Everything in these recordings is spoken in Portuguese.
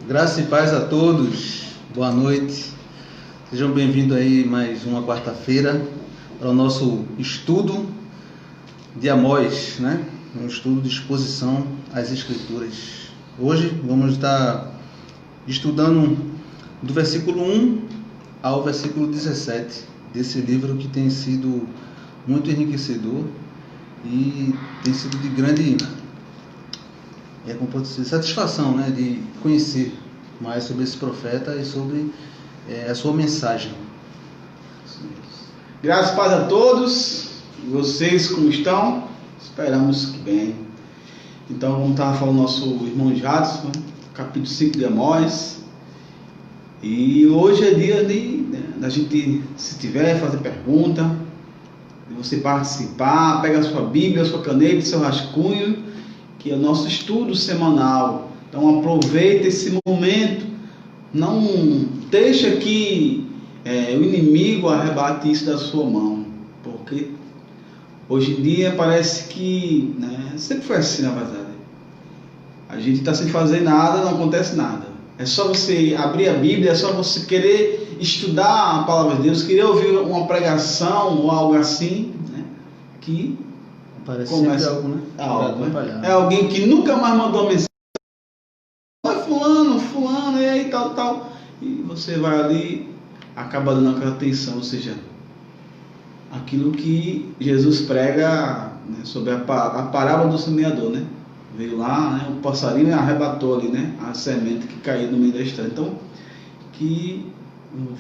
Graça e paz a todos, boa noite, sejam bem-vindos aí mais uma quarta-feira para o nosso estudo de Amós, né? Um estudo de exposição às Escrituras. Hoje vamos estar estudando do versículo 1 ao versículo 17 desse livro que tem sido muito enriquecedor e tem sido de grande satisfação, né, de conhecer mais sobre esse profeta e sobre a sua mensagem. Graças e paz a todos. E vocês como estão? Esperamos que bem. Então vamos estar falando do nosso irmão Jadson, capítulo 5 de Amós. E hoje é dia da gente, se tiver, fazer pergunta, de você participar. Pega a sua Bíblia, a sua caneta, seu rascunho, que é o nosso estudo semanal. Então aproveita esse momento, não deixa que o inimigo arrebate isso da sua mão, porque hoje em dia parece que, sempre foi assim, na verdade. A gente está sem fazer nada, não acontece nada. É só você abrir a Bíblia, é só você querer estudar a palavra de Deus, querer ouvir uma pregação ou algo assim, que Parece começa algo, né? É alguém que nunca mais mandou mensagem. Oi, fulano, e aí, tal. E você vai ali, acaba dando aquela atenção, ou seja, aquilo que Jesus prega, sobre a parábola do semeador, Veio lá, o passarinho arrebatou ali, a semente que caiu no meio da estrada. Então, que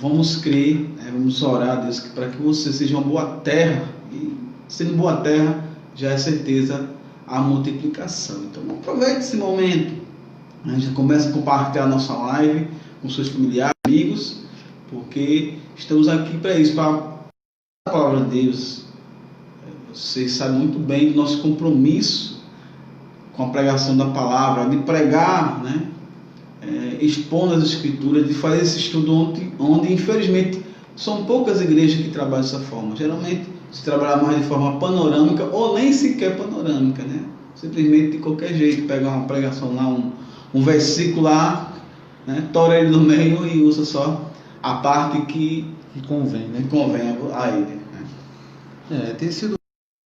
vamos crer, vamos orar a Deus para que você seja uma boa terra, e sendo boa terra, já é certeza a multiplicação. Então aproveite esse momento, a gente começa a compartilhar a nossa live com seus familiares, amigos, porque estamos aqui para isso, para a palavra de Deus. Vocês sabem muito bem do nosso compromisso com a pregação da palavra, de pregar, expondo as escrituras, de fazer esse estudo onde infelizmente são poucas igrejas que trabalham dessa forma. Geralmente se trabalhar mais de forma panorâmica ou nem sequer panorâmica, simplesmente de qualquer jeito, pegar uma pregação lá, um versículo lá, tora ele no meio e usa só a parte que convém, que convém a ele. Tem sido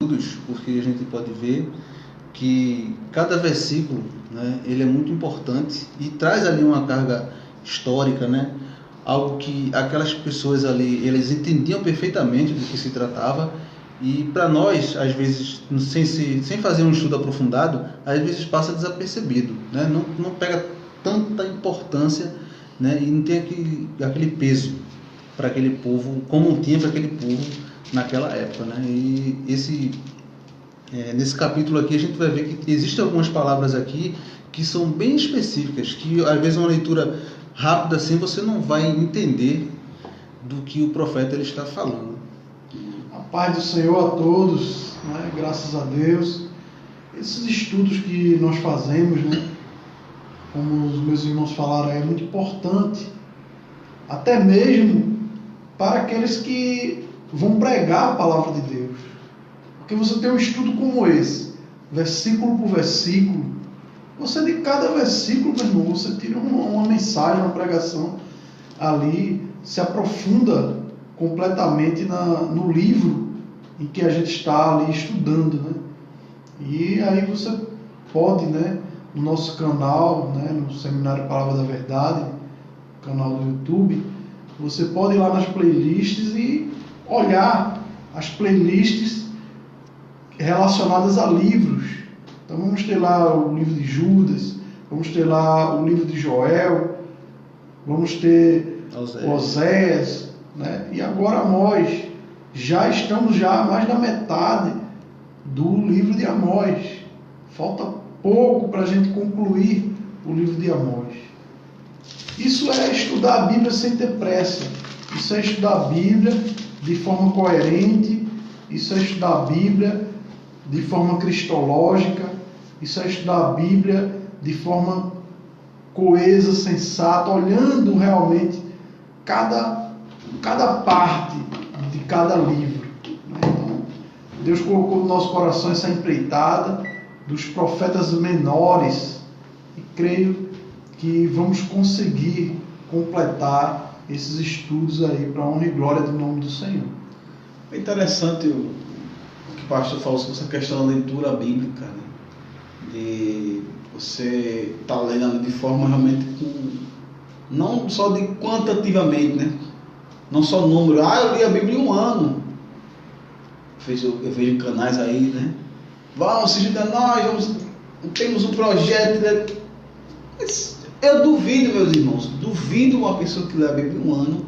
estudos, porque a gente pode ver que cada versículo, ele é muito importante e traz ali uma carga histórica, algo que aquelas pessoas ali, eles entendiam perfeitamente do que se tratava, e para nós, às vezes, sem fazer um estudo aprofundado, às vezes passa desapercebido, não pega tanta importância, e não tem aquele peso para aquele povo, como tinha para aquele povo naquela época, E nesse capítulo aqui a gente vai ver que existem algumas palavras aqui que são bem específicas, que às vezes uma leitura rápida assim você não vai entender do que o profeta ele está falando. A paz do Senhor a todos, graças a Deus. Esses estudos que nós fazemos, como os meus irmãos falaram, é muito importante, até mesmo para aqueles que vão pregar a palavra de Deus. Porque você tem um estudo como esse, versículo por versículo, você de cada versículo, meu irmão, você tira uma mensagem, uma pregação ali, se aprofunda completamente no livro em que a gente está ali estudando, E aí você pode, no nosso canal, no Seminário Palavra da Verdade, canal do YouTube, você pode ir lá nas playlists e olhar as playlists relacionadas a livros. Então vamos ter lá o livro de Judas, vamos ter lá o livro de Joel, vamos ter Oséias, e agora Amós. Já estamos mais da metade do livro de Amós. Falta pouco para a gente concluir o livro de Amós. Isso é estudar a Bíblia sem ter pressa. Isso é estudar a Bíblia de forma coerente. Isso é estudar a Bíblia de forma cristológica. Isso é estudar a Bíblia de forma coesa, sensata, olhando realmente cada parte de cada livro. Então, Deus colocou no nosso coração essa empreitada dos profetas menores, e creio que vamos conseguir completar esses estudos aí para a honra e glória do nome do Senhor. É interessante o que o pastor falou sobre essa questão da leitura bíblica, né? De você estar lendo de forma realmente não só de quantitativamente, né? Não só número. Eu li a Bíblia em um ano. Eu vejo canais aí, né? Vamos se juntar nós, temos um projeto, né? Mas eu duvido, meus irmãos, duvido uma pessoa que lê a Bíblia em um ano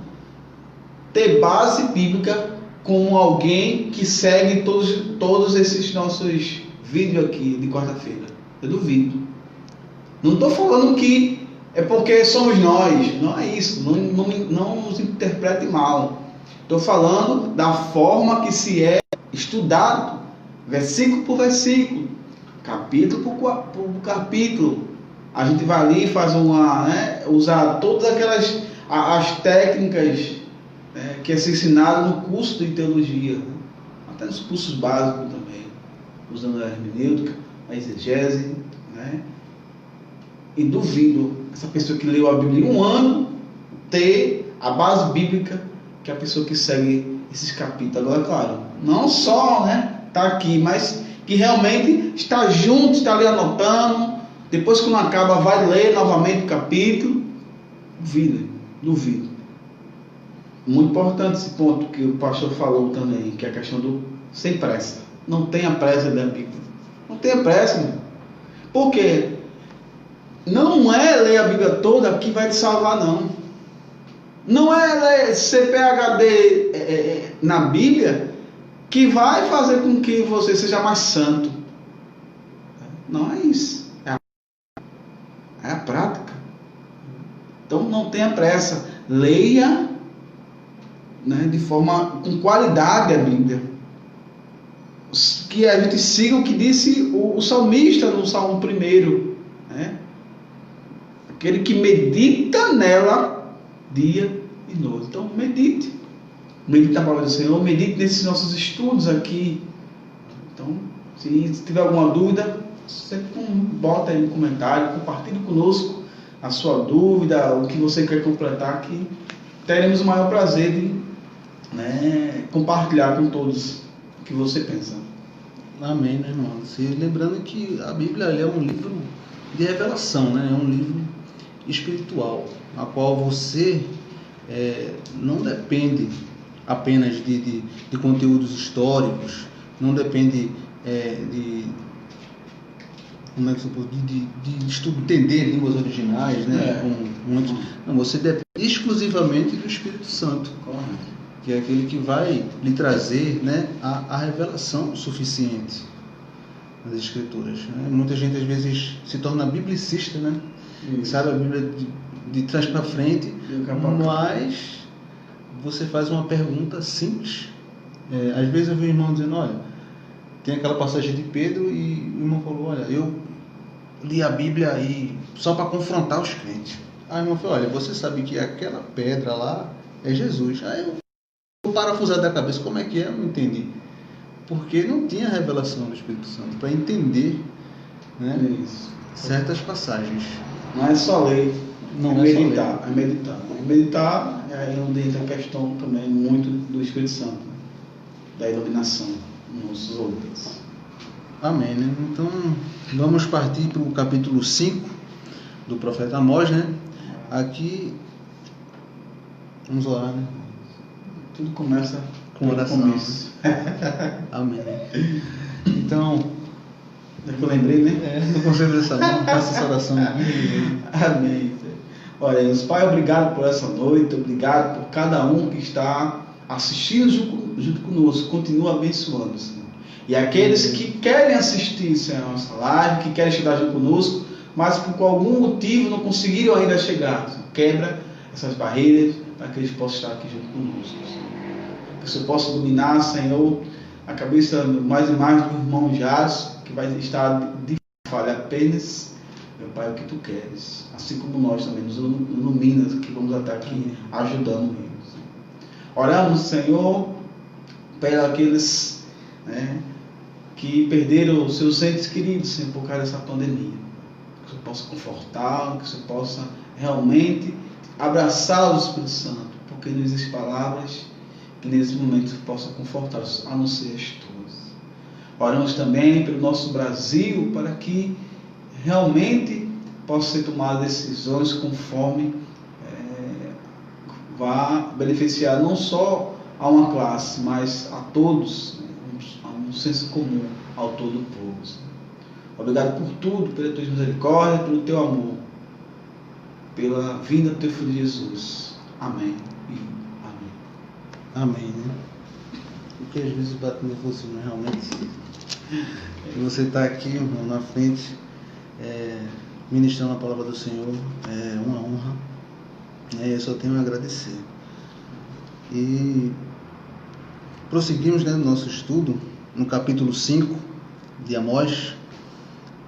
ter base bíblica com alguém que segue todos esses nossos vídeos aqui de quarta-feira. Eu duvido. Não estou falando que é porque somos nós. Não é isso. Não nos interprete mal. Estou falando da forma que se é estudado, versículo por versículo, capítulo por capítulo. A gente vai ali e faz usar todas aquelas as técnicas que é ensinado no curso de teologia, né? Até nos cursos básicos também, usando a hermenêutica, a exegese, né? E duvido essa pessoa que leu a Bíblia em um ano ter a base bíblica que a pessoa que segue esses capítulos. Agora, claro, não só tá aqui, mas que realmente está junto, está ali anotando, depois quando acaba vai ler novamente o capítulo. Duvido. Muito importante esse ponto que o pastor falou também, que é a questão do sem pressa. Não tenha pressa da Bíblia. Não tenha pressa, meu. Por quê? Não é ler a Bíblia toda que vai te salvar, não. Não é ler CPHD na Bíblia que vai fazer com que você seja mais santo. Não é isso. É a prática. Então não tenha pressa. Leia, de forma com qualidade a Bíblia. Que a gente siga o que disse o salmista no Salmo 1, né? Aquele que medita nela dia e noite. Então medite na palavra do Senhor, medite nesses nossos estudos aqui. Então, se tiver alguma dúvida, você bota aí no comentário, compartilhe conosco a sua dúvida, o que você quer completar, que teremos o maior prazer de compartilhar com todos o que você pensa. Amém, né, irmão? Lembrando que a Bíblia é um livro de revelação, né? É um livro espiritual, a qual você não depende apenas de conteúdos históricos, não depende de entender línguas originais, né? Não, você depende exclusivamente do Espírito Santo, que é aquele que vai lhe trazer, a revelação suficiente nas Escrituras, né? Muita gente às vezes se torna biblicista, né? Sabe a Bíblia de trás para frente, mas você faz uma pergunta simples. Às vezes eu vi o irmão dizendo, olha, tem aquela passagem de Pedro e o irmão falou, olha, eu li a Bíblia aí só para confrontar os crentes. Aí o irmão falou, olha, você sabe que aquela pedra lá é Jesus. Aí eu vou parafusar da cabeça, como é que é? Eu não entendi. Porque não tinha revelação do Espírito Santo para entender, certas passagens. Não é só ler, Não é é só meditar. É meditar. Meditar é onde entra a questão também muito do Espírito Santo, da iluminação nos ouvidos. Amém, né? Então, vamos partir para o capítulo 5 do profeta Amós, né? Aqui, vamos orar, né? Tudo começa com oração. Amém. Então, é que eu lembrei, né? Não consigo essa não, faça essa oração. Amém. Olha, Deus Pai, obrigado por essa noite, obrigado por cada um que está assistindo junto conosco, continua abençoando, Senhor. E aqueles que querem assistir, Senhor, a nossa live, que querem chegar junto conosco, mas por algum motivo não conseguiram ainda chegar, Senhor, quebra essas barreiras para que eles possam estar aqui junto conosco, Senhor. Que o Senhor possa dominar, Senhor, a cabeça mais e mais do irmão Jás, que vai estar de falha apenas, meu Pai, o que Tu queres, assim como nós também nos ilumina, que vamos estar aqui ajudando eles. Oramos, Senhor, pelos que perderam os seus entes queridos, Senhor, por causa dessa pandemia. Que o você possa confortá-lo, que você possa realmente abraçar o Espírito Santo, porque não existem palavras que nesse momento possam confortá-los, a não ser as tuas. Oramos também pelo nosso Brasil, para que realmente possam ser tomadas decisões conforme vá beneficiar não só a uma classe, mas a todos, a um senso comum ao todo o povo. Obrigado por tudo, pela tua misericórdia, pelo teu amor, pela vinda do teu Filho Jesus. Amém. Amém, né? Porque às vezes bate nervosismo, realmente. E você está aqui, irmão, na frente, ministrando a palavra do Senhor, é uma honra. Eu só tenho a agradecer. E prosseguimos, né, no nosso estudo, no capítulo 5 de Amós,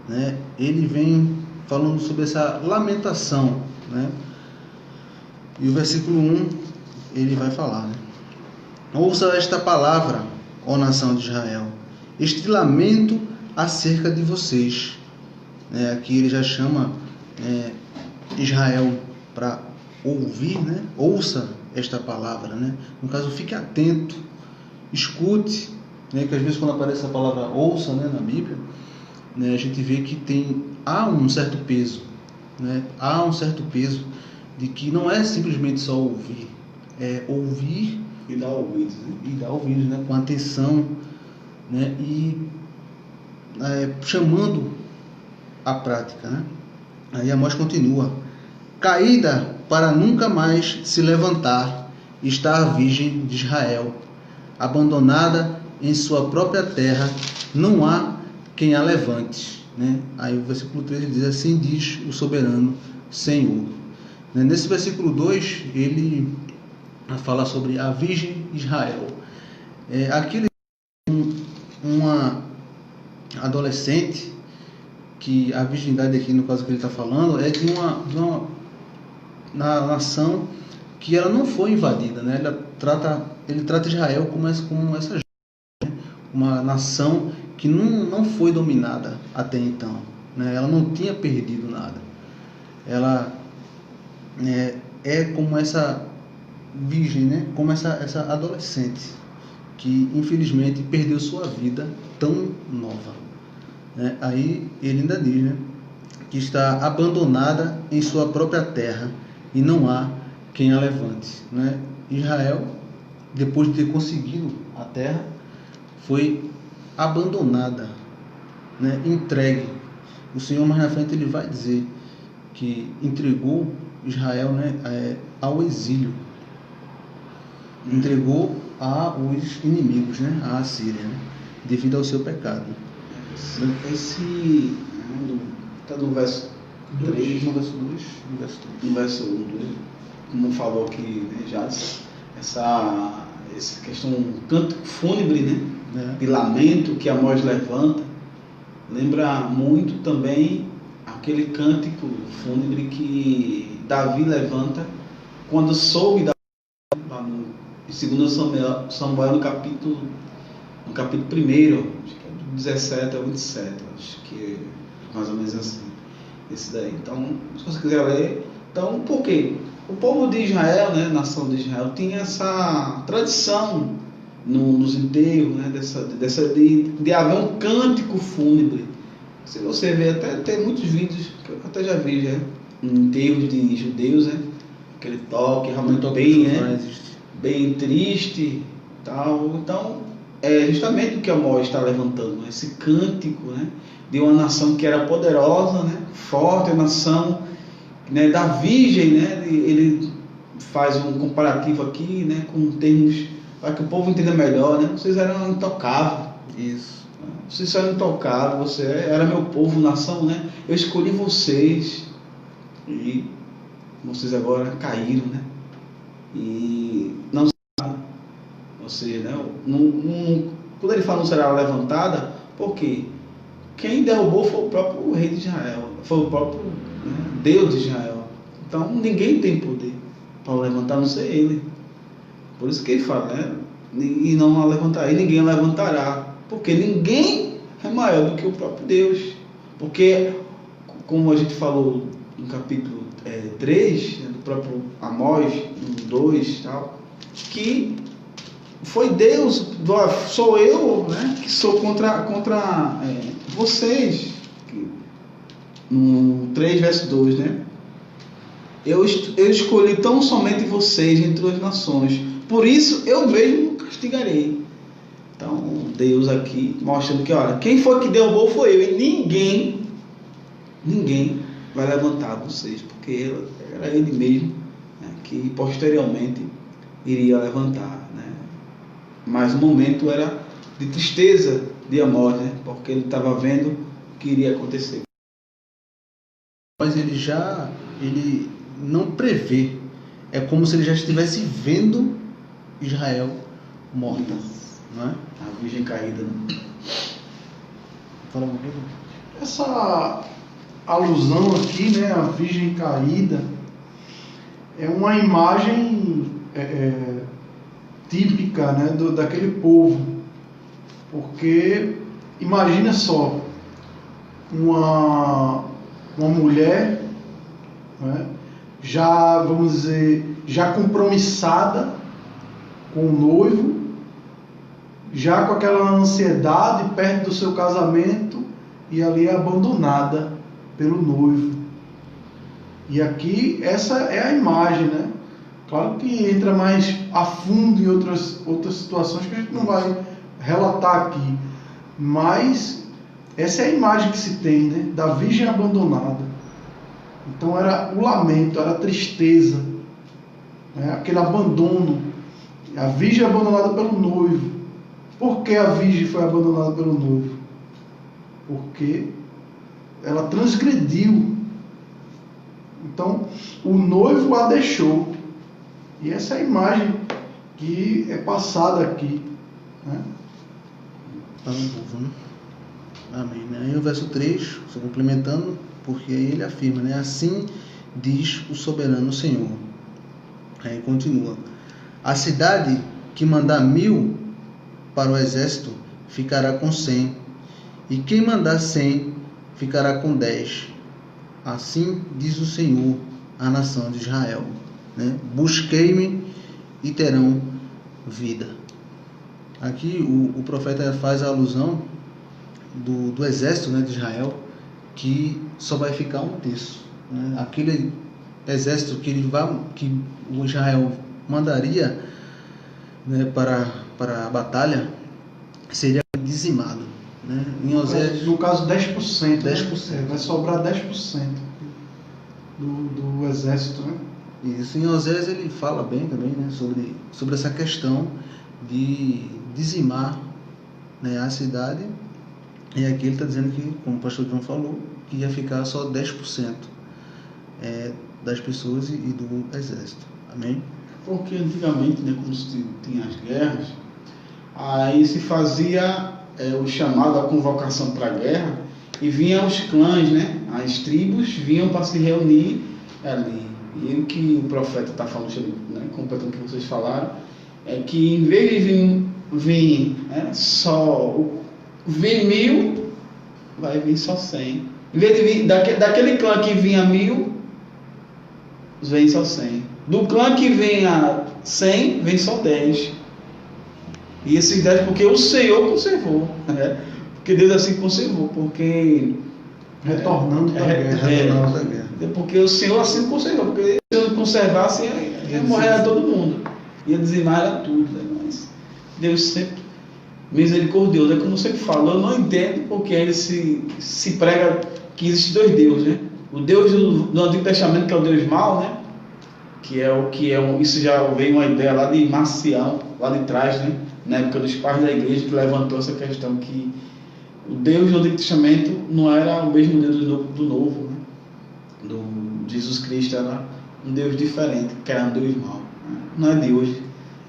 né? Ele vem falando sobre essa lamentação, né? E o versículo 1, ele vai falar, né? Ouça esta palavra, ó nação de Israel, este lamento acerca de vocês. Aqui ele já chama Israel para ouvir, né? Ouça esta palavra, né? No caso, fique atento, escute, né? Que às vezes quando aparece a palavra ouça, né, na Bíblia, né, a gente vê que há um certo peso, né? Há um certo peso de que não é simplesmente só ouvir, é ouvir e dar ouvidos, né? E dar ouvidos, né? Com atenção, né? E chamando a prática, né? Aí Amós continua: caída para nunca mais se levantar está a virgem de Israel, abandonada em sua própria terra, não há quem a levante, né? Aí o versículo 13 diz: assim diz o soberano Senhor. Nesse versículo 2 ele fala sobre a virgem de Israel. Aquele uma adolescente, que a virgindade aqui, no caso que ele está falando, é de uma nação que ela não foi invadida, né? Ele trata Israel como essa uma nação que não foi dominada até então, né? Ela não tinha perdido nada. Ela é como essa virgem, né? Como essa adolescente que infelizmente perdeu sua vida tão nova, né? Aí ele ainda diz, né, que está abandonada em sua própria terra e não há quem a levante, né? Israel, depois de ter conseguido a terra, foi abandonada, né? Entregue. O Senhor mais na frente ele vai dizer que entregou Israel, né, ao exílio, entregou aos inimigos, né, à Assíria, né, devido ao seu pecado. Está no verso 3, no verso 2, no verso 1, como falou aqui, né, já essa questão, um canto fúnebre, né, de lamento que Amós levanta, lembra muito também aquele cântico fúnebre que Davi levanta quando soube em 2 Samuel, no capítulo 1, acho que é do 17 ao 27, acho que é mais ou menos assim, esse daí. Então, se você quiser ler, então, por quê? O povo de Israel, né, nação de Israel, tinha essa tradição nos enterros, né, de haver um cântico fúnebre. Se você ver, até tem muitos vídeos que eu até já vi, né, em enterros de judeus, né, aquele toque realmente bem triste, tal. Então, é justamente o que Amós está levantando, né, esse cântico, né, de uma nação que era poderosa, né, forte, a nação, né, da virgem, né. Ele faz um comparativo aqui, né, com termos para que o povo entenda melhor, né. Vocês eram intocáveis. Isso. Vocês eram intocáveis, você era meu povo, nação, né. Eu escolhi vocês e vocês agora caíram, né. E não sabe, ou seja, né, quando ele fala não será levantada, porque quem derrubou foi o próprio rei de Israel, foi o próprio, né, Deus de Israel. Então ninguém tem poder para levantar, não ser ele. Por isso que ele fala, né, e não a levantar, e ninguém a levantará, porque ninguém é maior do que o próprio Deus. Porque como a gente falou no capítulo 3, né, do próprio Amós, 2 e tal, que foi Deus, sou eu, né, que sou contra vocês. No 3, verso 2, né? Eu escolhi tão somente vocês entre as nações, por isso eu mesmo castigarei. Então, Deus aqui mostrando que, olha, quem foi que derrubou foi eu, e ninguém vai levantar vocês, porque era Ele mesmo, né, que posteriormente iria levantar, né? Mas o momento era de tristeza de Amós, né? Porque ele estava vendo o que iria acontecer. Mas ele não prevê. É como se ele já estivesse vendo Israel morta, não é? A Virgem caída, né? Fala um pouquinho. Essa alusão aqui, né, a Virgem caída, é uma imagem típica, né, daquele povo. Porque imagina só uma mulher, né, já, vamos dizer, já compromissada com o noivo, já com aquela ansiedade perto do seu casamento, e ali abandonada pelo noivo. E aqui essa é a imagem, né? Claro que entra mais a fundo em outras situações que a gente não vai relatar aqui, mas essa é a imagem que se tem, né, da virgem abandonada. Então era o lamento, era a tristeza, né, aquele abandono, a virgem abandonada pelo noivo. Por que a virgem foi abandonada pelo noivo? Porque ela transgrediu. Então o noivo a deixou, e essa é a imagem que é passada aqui, né? Amém. Aí o verso 3, só complementando, porque aí ele afirma, né? Assim diz o soberano Senhor. Aí continua: a cidade que mandar 1000 para o exército ficará com 100, e quem mandar 100 ficará com 10. Assim diz o Senhor à nação de Israel, né? Busquei-me e terão vida. Aqui o profeta faz a alusão do exército, né, de Israel, que só vai ficar 1/3, né? Aquele exército que o Israel mandaria, né, para a batalha seria dizimado, né? Em Oséias, no caso 10%, 10%. Né? Vai sobrar 10% do exército, né? Isso, em Oséias ele fala bem também, né, sobre essa questão de dizimar, né, a cidade. E aqui ele está dizendo que, como o pastor João falou, que ia ficar só 10% das pessoas e do exército. Amém? Porque antigamente, né, quando se tinha as guerras, aí se fazia o chamado, a convocação para a guerra, e vinham os clãs, né, as tribos vinham para se reunir ali. E o que o profeta está falando, né, completando o que vocês falaram, é que em vez de vir só 1000, vai vir só 100. Em vez de vir daquele clã que vinha 1000, vem só 100. Do clã que venha 100, vem só 10. E esses 10 porque o Senhor conservou, né? Porque Deus assim conservou, porque retornando da guerra. Porque o Senhor assim conservou, porque se eu conservasse, ia morrer todo mundo, ia dizimar tudo, né? Mas Deus sempre misericordioso. É como eu sempre falo, eu não entendo porque ele se prega que existe 2 deuses, né? O Deus do Antigo Testamento, que é o Deus mau, né? Isso já veio uma ideia lá de Marcião, lá de trás, né? Na época dos pais da igreja, que levantou essa questão que o Deus do Antigo Testamento não era o mesmo Deus do Novo, né? Do Jesus Cristo era um Deus diferente, que era um Deus mau, né? Não é de hoje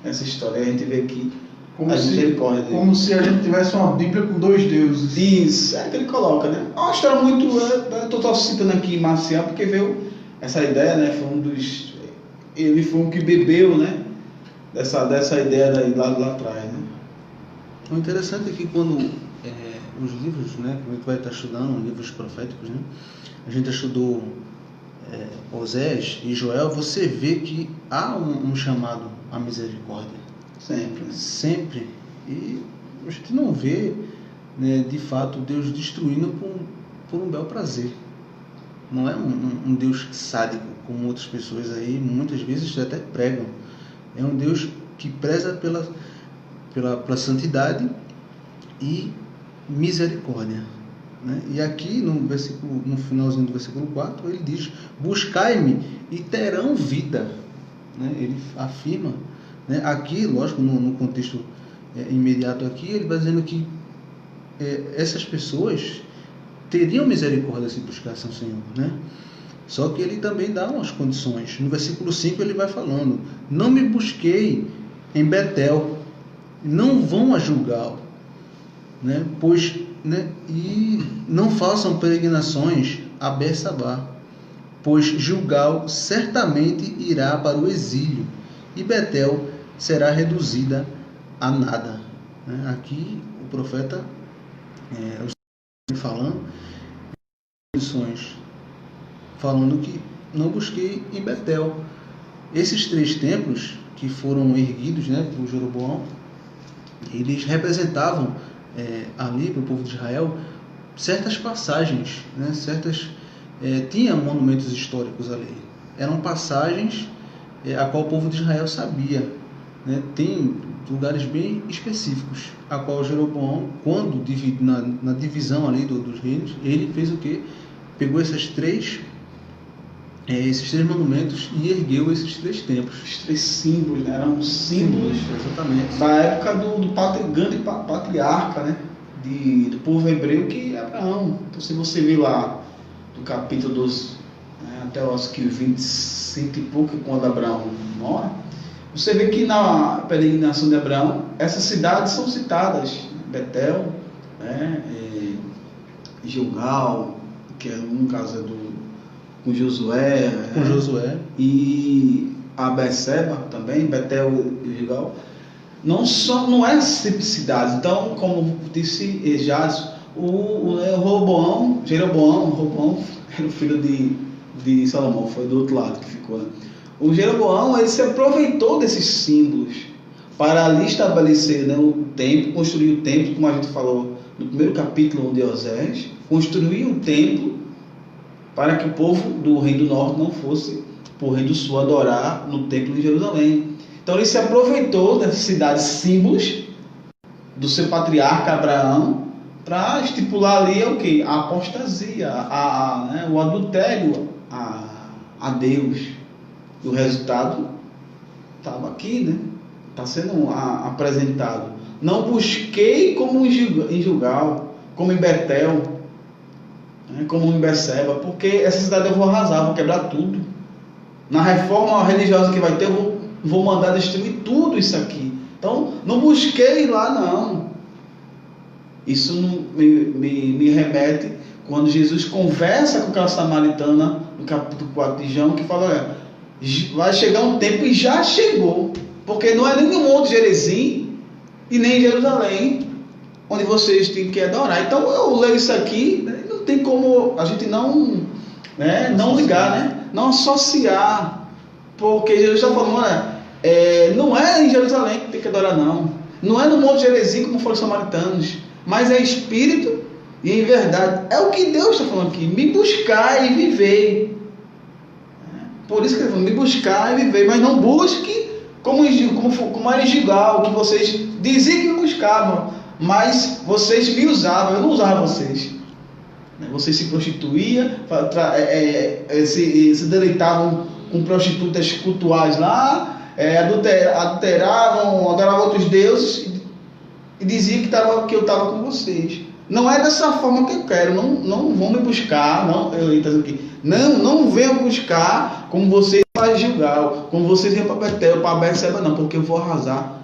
essa história, a gente vê aqui como se a gente tivesse uma Bíblia com 2 deuses. Isso, é que ele coloca, né? É uma história muito... Eu estou citando aqui Marcial porque veio essa ideia, né? Ele foi um que bebeu, né? Dessa ideia daí lá atrás, né? O interessante é que quando os livros, né, que a gente vai estar estudando, livros proféticos, né, a gente estudou Osés e Joel, você vê que há um chamado à misericórdia. Sempre. Sempre. E a gente não vê, né, de fato, Deus destruindo por um bel prazer. Não é um Deus sádico, como outras pessoas aí muitas vezes até pregam. É um Deus que preza pela santidade e misericórdia, né? E aqui no finalzinho do versículo 4 ele diz: buscai-me e terão vida, né? Ele afirma, né? Aqui, lógico, no contexto imediato aqui, ele vai dizendo que essas pessoas teriam misericórdia se buscassem o Senhor, né? Só que ele também dá umas condições. No versículo 5 ele vai falando: não me busquei em Betel, não vão a Gilgal, né? Pois, né? E não façam peregrinações a Bersabá, pois Gilgal certamente irá para o exílio e Betel será reduzida a nada, né? Aqui o profeta falando que não busquei em Betel. Esses 3 templos que foram erguidos, né, por Jeroboão, eles representavam ali para o povo de Israel certas passagens, né, tinha monumentos históricos ali. Eram passagens a qual o povo de Israel sabia, né, tem lugares bem específicos, a qual Jeroboão, quando na divisão ali dos reinos, ele fez o quê? Pegou esses três monumentos e ergueu esses 3 templos. Os 3 símbolos, né? Eram símbolos exatamente da época do grande patriarca, né? Do povo hebreu, que é Abraão. Então, se você vir lá do capítulo 12, né, até eu acho que 25 e pouco, quando Abraão morre, você vê que na peregrinação de Abraão, essas cidades são citadas: Betel, né, Gilgal, que no caso com Josué, e a Berseba também, Betel e Gilgal. Não é sempre cidades. Então, como disse Jadson, Jeroboão era o filho de Salomão, foi do outro lado que ficou, né? O Jeroboão, ele se aproveitou desses símbolos para ali estabelecer, né, o templo, construir o templo, como a gente falou no primeiro capítulo de Osés, construir o templo para que o povo do Reino do Norte não fosse para o Reino do Sul adorar no templo de Jerusalém. Então ele se aproveitou dessas cidades símbolos do seu patriarca Abraão para estipular ali o que? A apostasia, né, o adultério a Deus. E o resultado estava aqui, né? Está sendo apresentado. Não busquei como em Gilgal, como em Betel, né, como em Berseba, porque essa cidade eu vou arrasar, vou quebrar tudo. Na reforma religiosa que vai ter, eu vou mandar destruir tudo isso aqui. Então, não busquei lá, não. Isso me remete quando Jesus conversa com aquela samaritana no capítulo 4 de João, que fala: vai chegar um tempo, e já chegou, porque não é nem no Monte Gerizim e nem em Jerusalém onde vocês têm que adorar. Então eu leio isso aqui, né, não tem como a gente não ligar, né, não associar, porque Jesus está falando, não é em Jerusalém que tem que adorar, não é no Monte Gerizim como foram os samaritanos, mas é espírito e em verdade. É o que Deus está falando aqui: me buscar e viver. Por isso que ele falou: me buscar e viver, mas não busque como era em Gilgal, que vocês diziam que me buscavam, mas vocês me usavam, eu não usava vocês. Vocês se prostituíam, se deleitavam com prostitutas cultuais lá, adulteravam, adoravam outros deuses e diziam que eu estava com vocês. Não é dessa forma que eu quero. Não vão me buscar, não venham buscar como vocês para Gilgal, como vocês iam para Betel, para Berseba, não, porque eu vou arrasar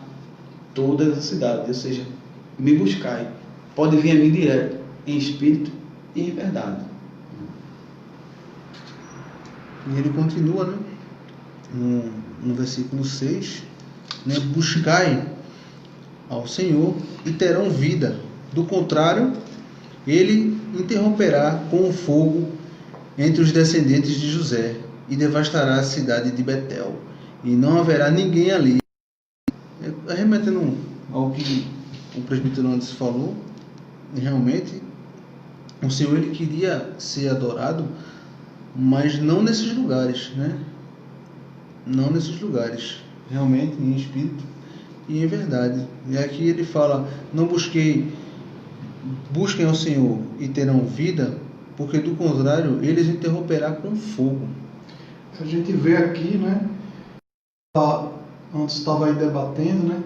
toda a cidade. Ou seja, me buscai. Pode vir a mim direto, em espírito e em verdade. E ele continua, né, no versículo 6, né, buscai ao Senhor e terão vida. Do contrário, ele interromperá com o fogo entre os descendentes de José e devastará a cidade de Betel, e não haverá ninguém ali. Remetendo ao que o presbítero antes falou, realmente o Senhor ele queria ser adorado, mas não nesses lugares, né? Não nesses lugares, realmente em espírito e em verdade. E aqui ele fala: não busquem ao Senhor e terão vida, porque do contrário eles interromperá com fogo. A gente vê aqui, né? Antes estava aí debatendo, né?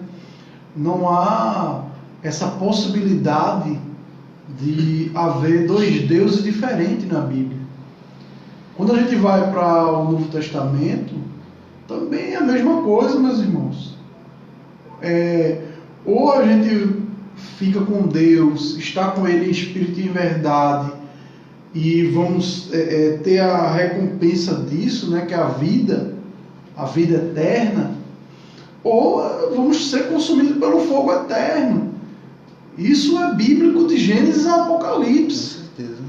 Não há essa possibilidade de haver dois deuses diferentes na Bíblia. Quando a gente vai para o Novo Testamento, também é a mesma coisa, meus irmãos. Ou a gente fica com Deus, está com Ele em espírito e em verdade, e vamos ter a recompensa disso, né, que é a vida eterna, ou vamos ser consumidos pelo fogo eterno. Isso é bíblico de Gênesis a Apocalipse. Com certeza.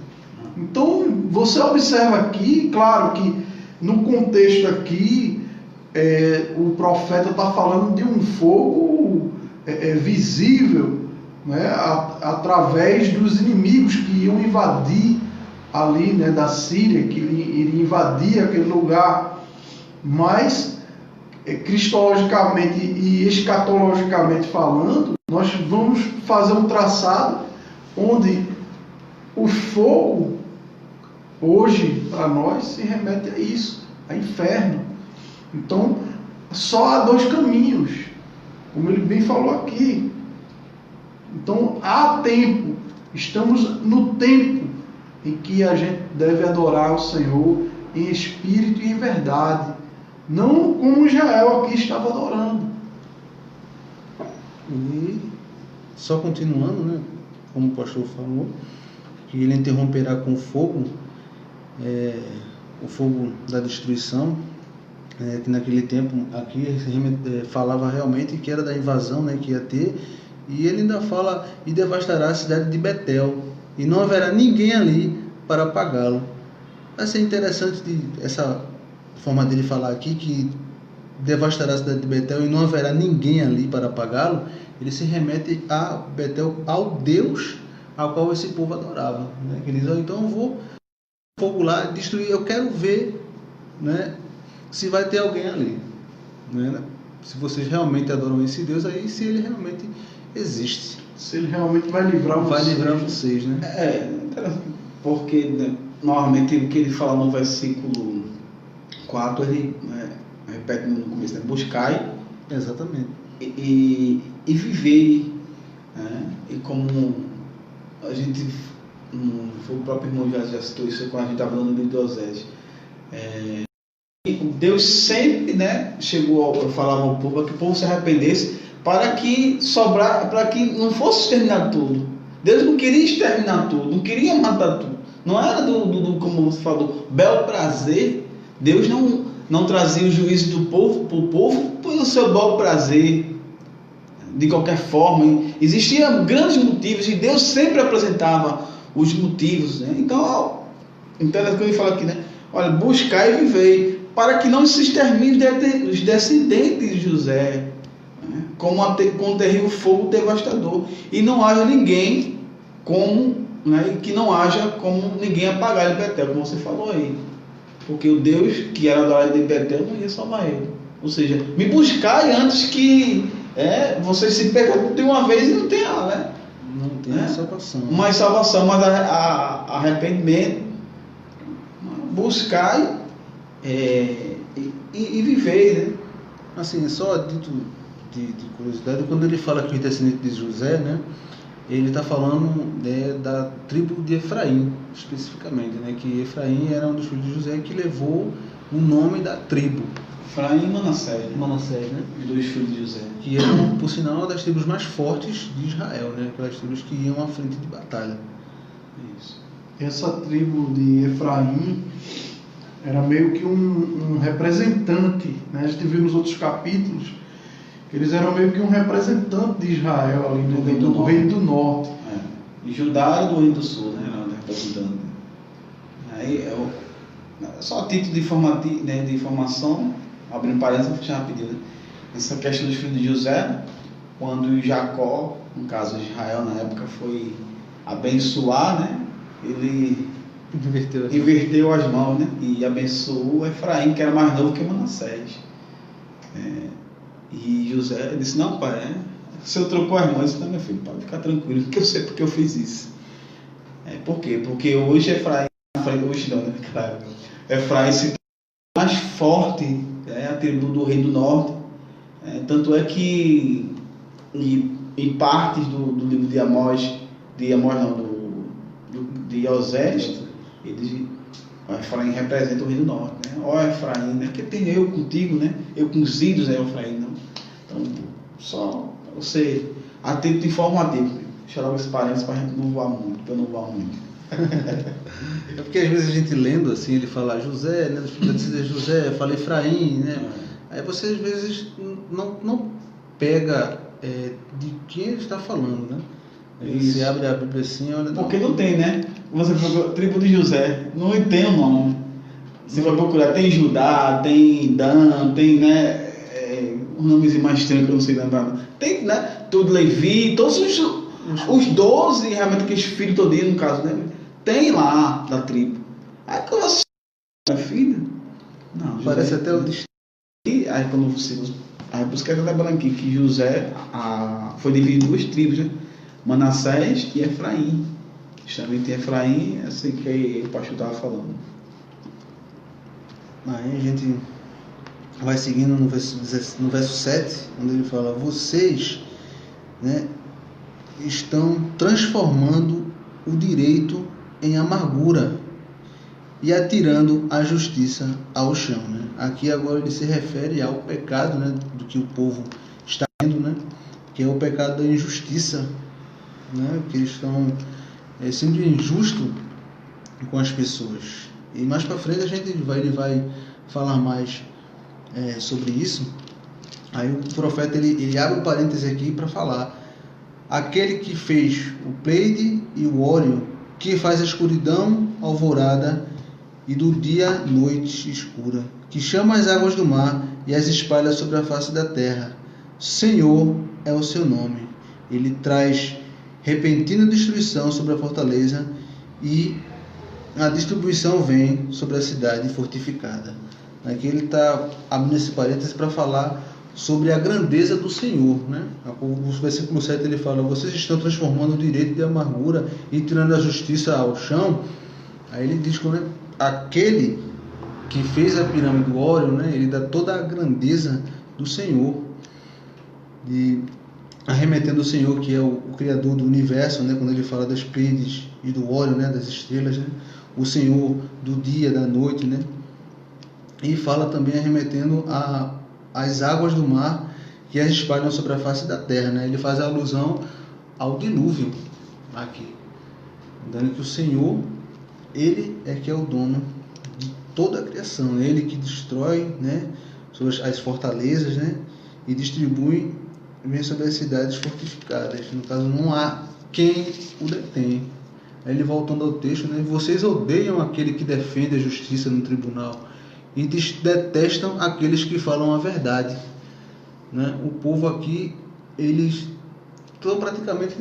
Então, você observa aqui, claro que no contexto aqui, o profeta está falando de um fogo visível, né, através dos inimigos que iam invadir ali, né, da Síria, que iria invadir aquele lugar. Mas, cristologicamente e escatologicamente falando, nós vamos fazer um traçado onde o fogo, hoje, para nós, se remete a isso, a inferno. Então, só há dois caminhos, como ele bem falou aqui. Então, há tempo, estamos no tempo em que a gente deve adorar o Senhor em espírito e em verdade, não como Israel aqui estava adorando. E só continuando, né, como o pastor falou, que ele interromperá com fogo, o fogo da destruição, que naquele tempo aqui falava realmente que era da invasão, né, que ia ter, e ele ainda fala: e devastará a cidade de Betel, e não haverá ninguém ali para apagá-lo. Vai ser interessante essa forma dele falar aqui, que devastará a cidade de Betel e não haverá ninguém ali para apagá-lo. Ele se remete a Betel, ao Deus ao qual esse povo adorava, né? Ele diz: então eu vou fogo lá, destruir, eu quero ver, né, se vai ter alguém ali, né? Se vocês realmente adoram esse Deus aí, se ele realmente existe, se ele realmente vai livrar vocês, né? Porque, né, normalmente o que ele fala no versículo 4, ele repete no começo, né? Buscai, exatamente, e vivei, né? E como a gente, o próprio irmão já citou isso quando a gente estava falando no livro de Osés, Deus sempre, né, eu falava ao povo que o povo se arrependesse para que não fosse exterminar tudo. Deus não queria exterminar tudo, não queria matar tudo. Não era como você falou, bel prazer. Deus não trazia o juízo do povo para o povo pelo seu bel prazer, de qualquer forma. Existiam grandes motivos e Deus sempre apresentava os motivos, né? Então quando ele fala aqui, né? Olha, buscar e viver, para que não se extermine os descendentes de José, né? Com um terrível fogo devastador, e não haja ninguém né? Que não haja como ninguém apagar ele de Betel, como você falou aí, porque o Deus que era adorado de Betel não ia salvar ele. Ou seja, me buscai antes que vocês se percam de uma vez e não tenha, né? Não tem salvação. Mais salvação, mas arrependimento. Buscai e viver, né? Assim, só dito de curiosidade, quando ele fala que os descendentes de José, né, ele está falando da tribo de Efraim, especificamente, né, que Efraim era um dos filhos de José que levou o nome da tribo. Efraim e Manassés, né? Os dois filhos de José. Que eram, por sinal, uma das tribos mais fortes de Israel, né? Aquelas tribos que iam à frente de batalha. Isso. Essa tribo de Efraim era meio que um representante, né? A gente viu nos outros capítulos que eles eram meio que um representante de Israel ali dentro do Reino do Norte. Judá e do Reino do Sul, né? Aí, só a título de informação, abrindo parênteses, vou fechar rapidinho. Né? Essa questão dos filhos de José, quando Jacó, no caso de Israel na época, foi abençoar, né? Ele inverteu as mãos, né? E abençoou Efraim, que era mais novo que Manassés. E José disse: não, pai, se eu trocou as mãos, então, meu filho, pode ficar tranquilo, porque eu sei porque eu fiz isso. Por quê? Porque hoje Efraim, hoje não, né? Claro, Efraim se torna mais forte, a tribo do Reino do Norte. Tanto é que em partes do livro de Amós, de Osés, Efraim representa o Reino do Norte, né? Ó Efraim, né? Porque tem eu contigo, né? Eu com os ídolos, Efraim, não. Então, só você, a título informativo, deixa logo esse parênteses para a gente não voar muito, para eu não voar muito. É porque às vezes a gente lendo assim, ele fala José, né? José, fala Efraim, né? Aí você às vezes não pega de quem ele está falando, né? Você abre a Bíblia assim, olha. Porque não tem, né? Você procura tribo de José, não tem o nome. Você vai procurar, tem Judá, tem Dan, tem, né? Um nomezinho mais estranho que eu não sei lembrar. Tem, né? Tudo Levi, todos os 12, realmente aqueles filhos todinhos, no caso, né? Tem lá da tribo. Aí quando você é filho, não. Parece José, até o destino. E aí quando você. Aí por isso que eu estou lembrando aqui que José foi dividido em duas tribos, né? Manassés e Efraim. Justamente Efraim, assim que o pastor estava falando. Aí a gente vai seguindo no verso 7, onde ele fala: vocês, né, estão transformando o direito em amargura e atirando a justiça ao chão, né? Aqui agora ele se refere ao pecado, né, do que o povo está vendo, né, que é o pecado da injustiça, né, que eles estão sendo injusto com as pessoas. E mais para frente ele vai falar mais sobre isso. Aí o profeta ele abre um parêntese aqui para falar: aquele que fez o Pleiade e o Órion, que faz a escuridão alvorada e do dia noite escura, que chama as águas do mar e as espalha sobre a face da terra. Senhor é o seu nome. Ele traz repentina destruição sobre a fortaleza, e a distribuição vem sobre a cidade fortificada. Aqui ele está abrindo esse parênteses para falar sobre a grandeza do Senhor, né? O versículo 7 ele fala: vocês estão transformando o direito de amargura e tirando a justiça ao chão. Aí ele diz que, né, aquele que fez a pirâmide do Órion, né, ele dá toda a grandeza do Senhor, e arremetendo o Senhor, que é o Criador do universo, né, quando ele fala das Pleiades e do Órion, né, das estrelas, né, o Senhor do dia, da noite, né, e fala também arremetendo as águas do mar que as espalham sobre a face da terra, né? Ele faz a alusão ao dilúvio aqui, dando que o Senhor, ele é que é o dono de toda a criação, ele que destrói, né, sobre as fortalezas, né, e distribui vem sobre as cidades fortificadas. No caso, não há quem o detém. Aí ele voltando ao texto, né, vocês odeiam aquele que defende a justiça no tribunal e detestam aqueles que falam a verdade, né? O povo aqui, eles estão praticamente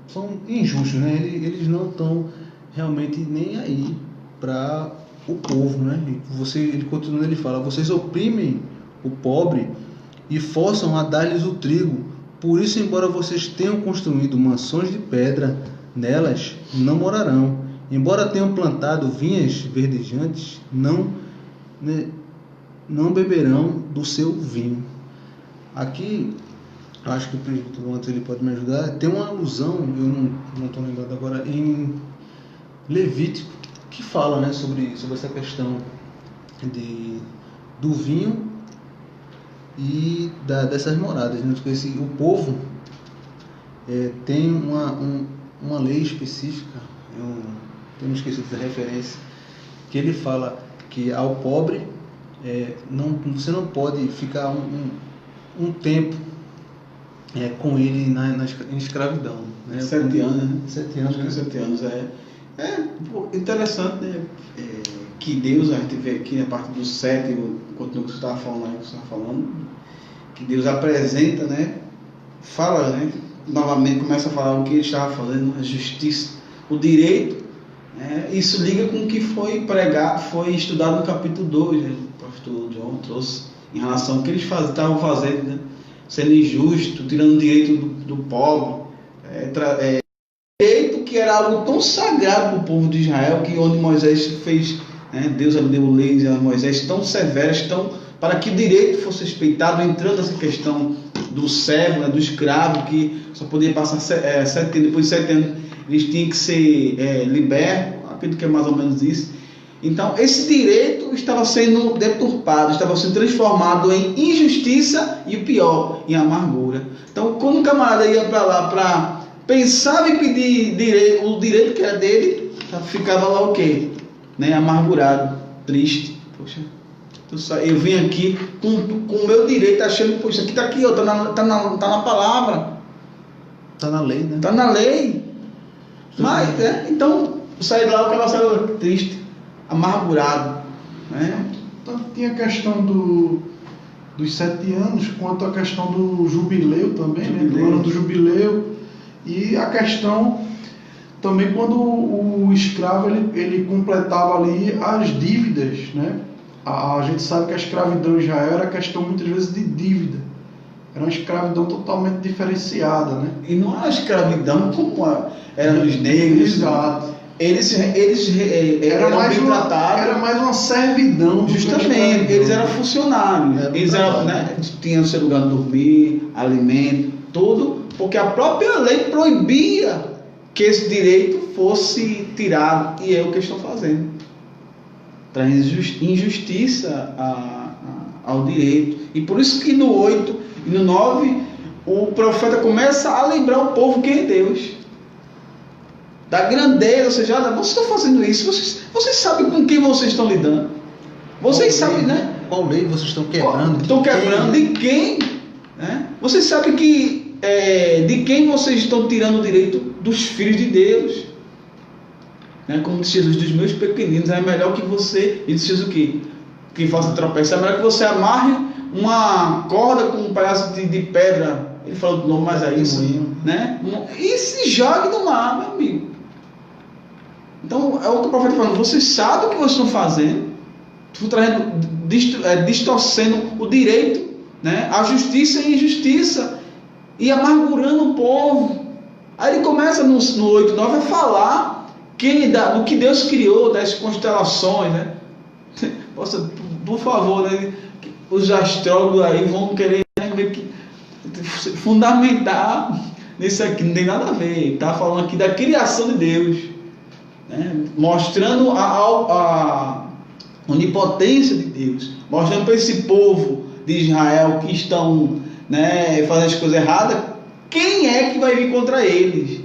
são injustos, né? Eles não estão realmente nem aí para o povo, né? Ele continua, ele fala: vocês oprimem o pobre e forçam a dar-lhes o trigo. Por isso, embora vocês tenham construído mansões de pedra, nelas não morarão. Embora tenham plantado vinhas verdejantes, não beberão do seu vinho. Aqui, acho que o presbítero ele pode me ajudar. Tem uma alusão, eu não estou lembrado agora, em Levítico, que fala, né, sobre essa questão do vinho e dessas moradas, né? Porque o povo tem uma lei específica, eu tenho esquecido da referência, que ele fala que ao pobre você não pode ficar um tempo com ele em escravidão. Né? 7 anos, né? 7 anos, né? 7 anos interessante, né? Que Deus, a gente vê aqui na parte do 7, continua o que você estava falando, que Deus apresenta, né? Fala, né? Novamente começa a falar o que ele estava fazendo, a justiça, o direito. Isso liga com o que foi pregado, foi estudado no capítulo 2, né? O pastor John trouxe em relação ao que eles estavam fazendo, né? Sendo injusto, tirando o direito do pobre, direito que era algo tão sagrado para o povo de Israel, que onde Moisés fez, né? Deus deu leis a Moisés tão severas, para que o direito fosse respeitado, entrando nessa questão do servo, né? Do escravo, que só podia passar 7 anos, depois de 7 anos eles tinham que ser libertos, acredito que é mais ou menos isso. Então, esse direito estava sendo deturpado, estava sendo transformado em injustiça e o pior, em amargura. Então, quando um camarada ia para lá para pensar em pedir o direito que era dele, ficava lá o quê? Né? Amargurado, triste. Poxa, eu vim aqui com o meu direito, achando, poxa, aqui está aqui, está na palavra. Está na lei, né? Está na lei. Mas, então, saí de lá, o cara saiu triste, amargurado, né? Então, tinha a questão dos 7 anos, quanto a questão do jubileu também, né? Do ano do jubileu, e a questão também quando o escravo ele completava ali as dívidas, né? A gente sabe que a escravidão em Israel era questão muitas vezes de dívida. Era uma escravidão totalmente diferenciada, né? E não era escravidão como eram os negros. Exato. Eles eram bem tratados. Era mais uma servidão. Justamente, eles eram funcionários. Eles eram, né? Tinham seu lugar de dormir, alimento, tudo, porque a própria lei proibia que esse direito fosse tirado. E é o que estão fazendo. Traz injustiça ao direito. E por isso que no 8 e no 9, o profeta começa a lembrar o povo quem é Deus. Da grandeza, ou seja, vocês estão fazendo isso, vocês sabem com quem vocês estão lidando. Vocês sabem, né? Qual lei vocês estão quebrando? Estão quebrando de quem? Né? Vocês sabem que de quem vocês estão tirando o direito? Dos filhos de Deus. Né? Como disse Jesus, dos meus pequeninos, é melhor que você, e disse Jesus o quê? Que faça tropeçar, é melhor que você amarre uma corda com um pedaço de pedra, ele falou do nome, mas é isso, né? E se jogue no mar, meu amigo. Então, é o que o profeta está falando, vocês sabem o que vocês estão fazendo, estão trazendo, distorcendo o direito, né? A justiça e a injustiça, e amargurando o povo. Aí ele começa no 8, 9 a falar do que Deus criou, das constelações, né? Poxa, por favor, né? Os astrólogos aí vão querer fundamentar nisso aqui, não tem nada a ver. Está falando aqui da criação de Deus, né? Mostrando a onipotência de Deus, mostrando para esse povo de Israel que estão, né, fazendo as coisas erradas, quem é que vai vir contra eles,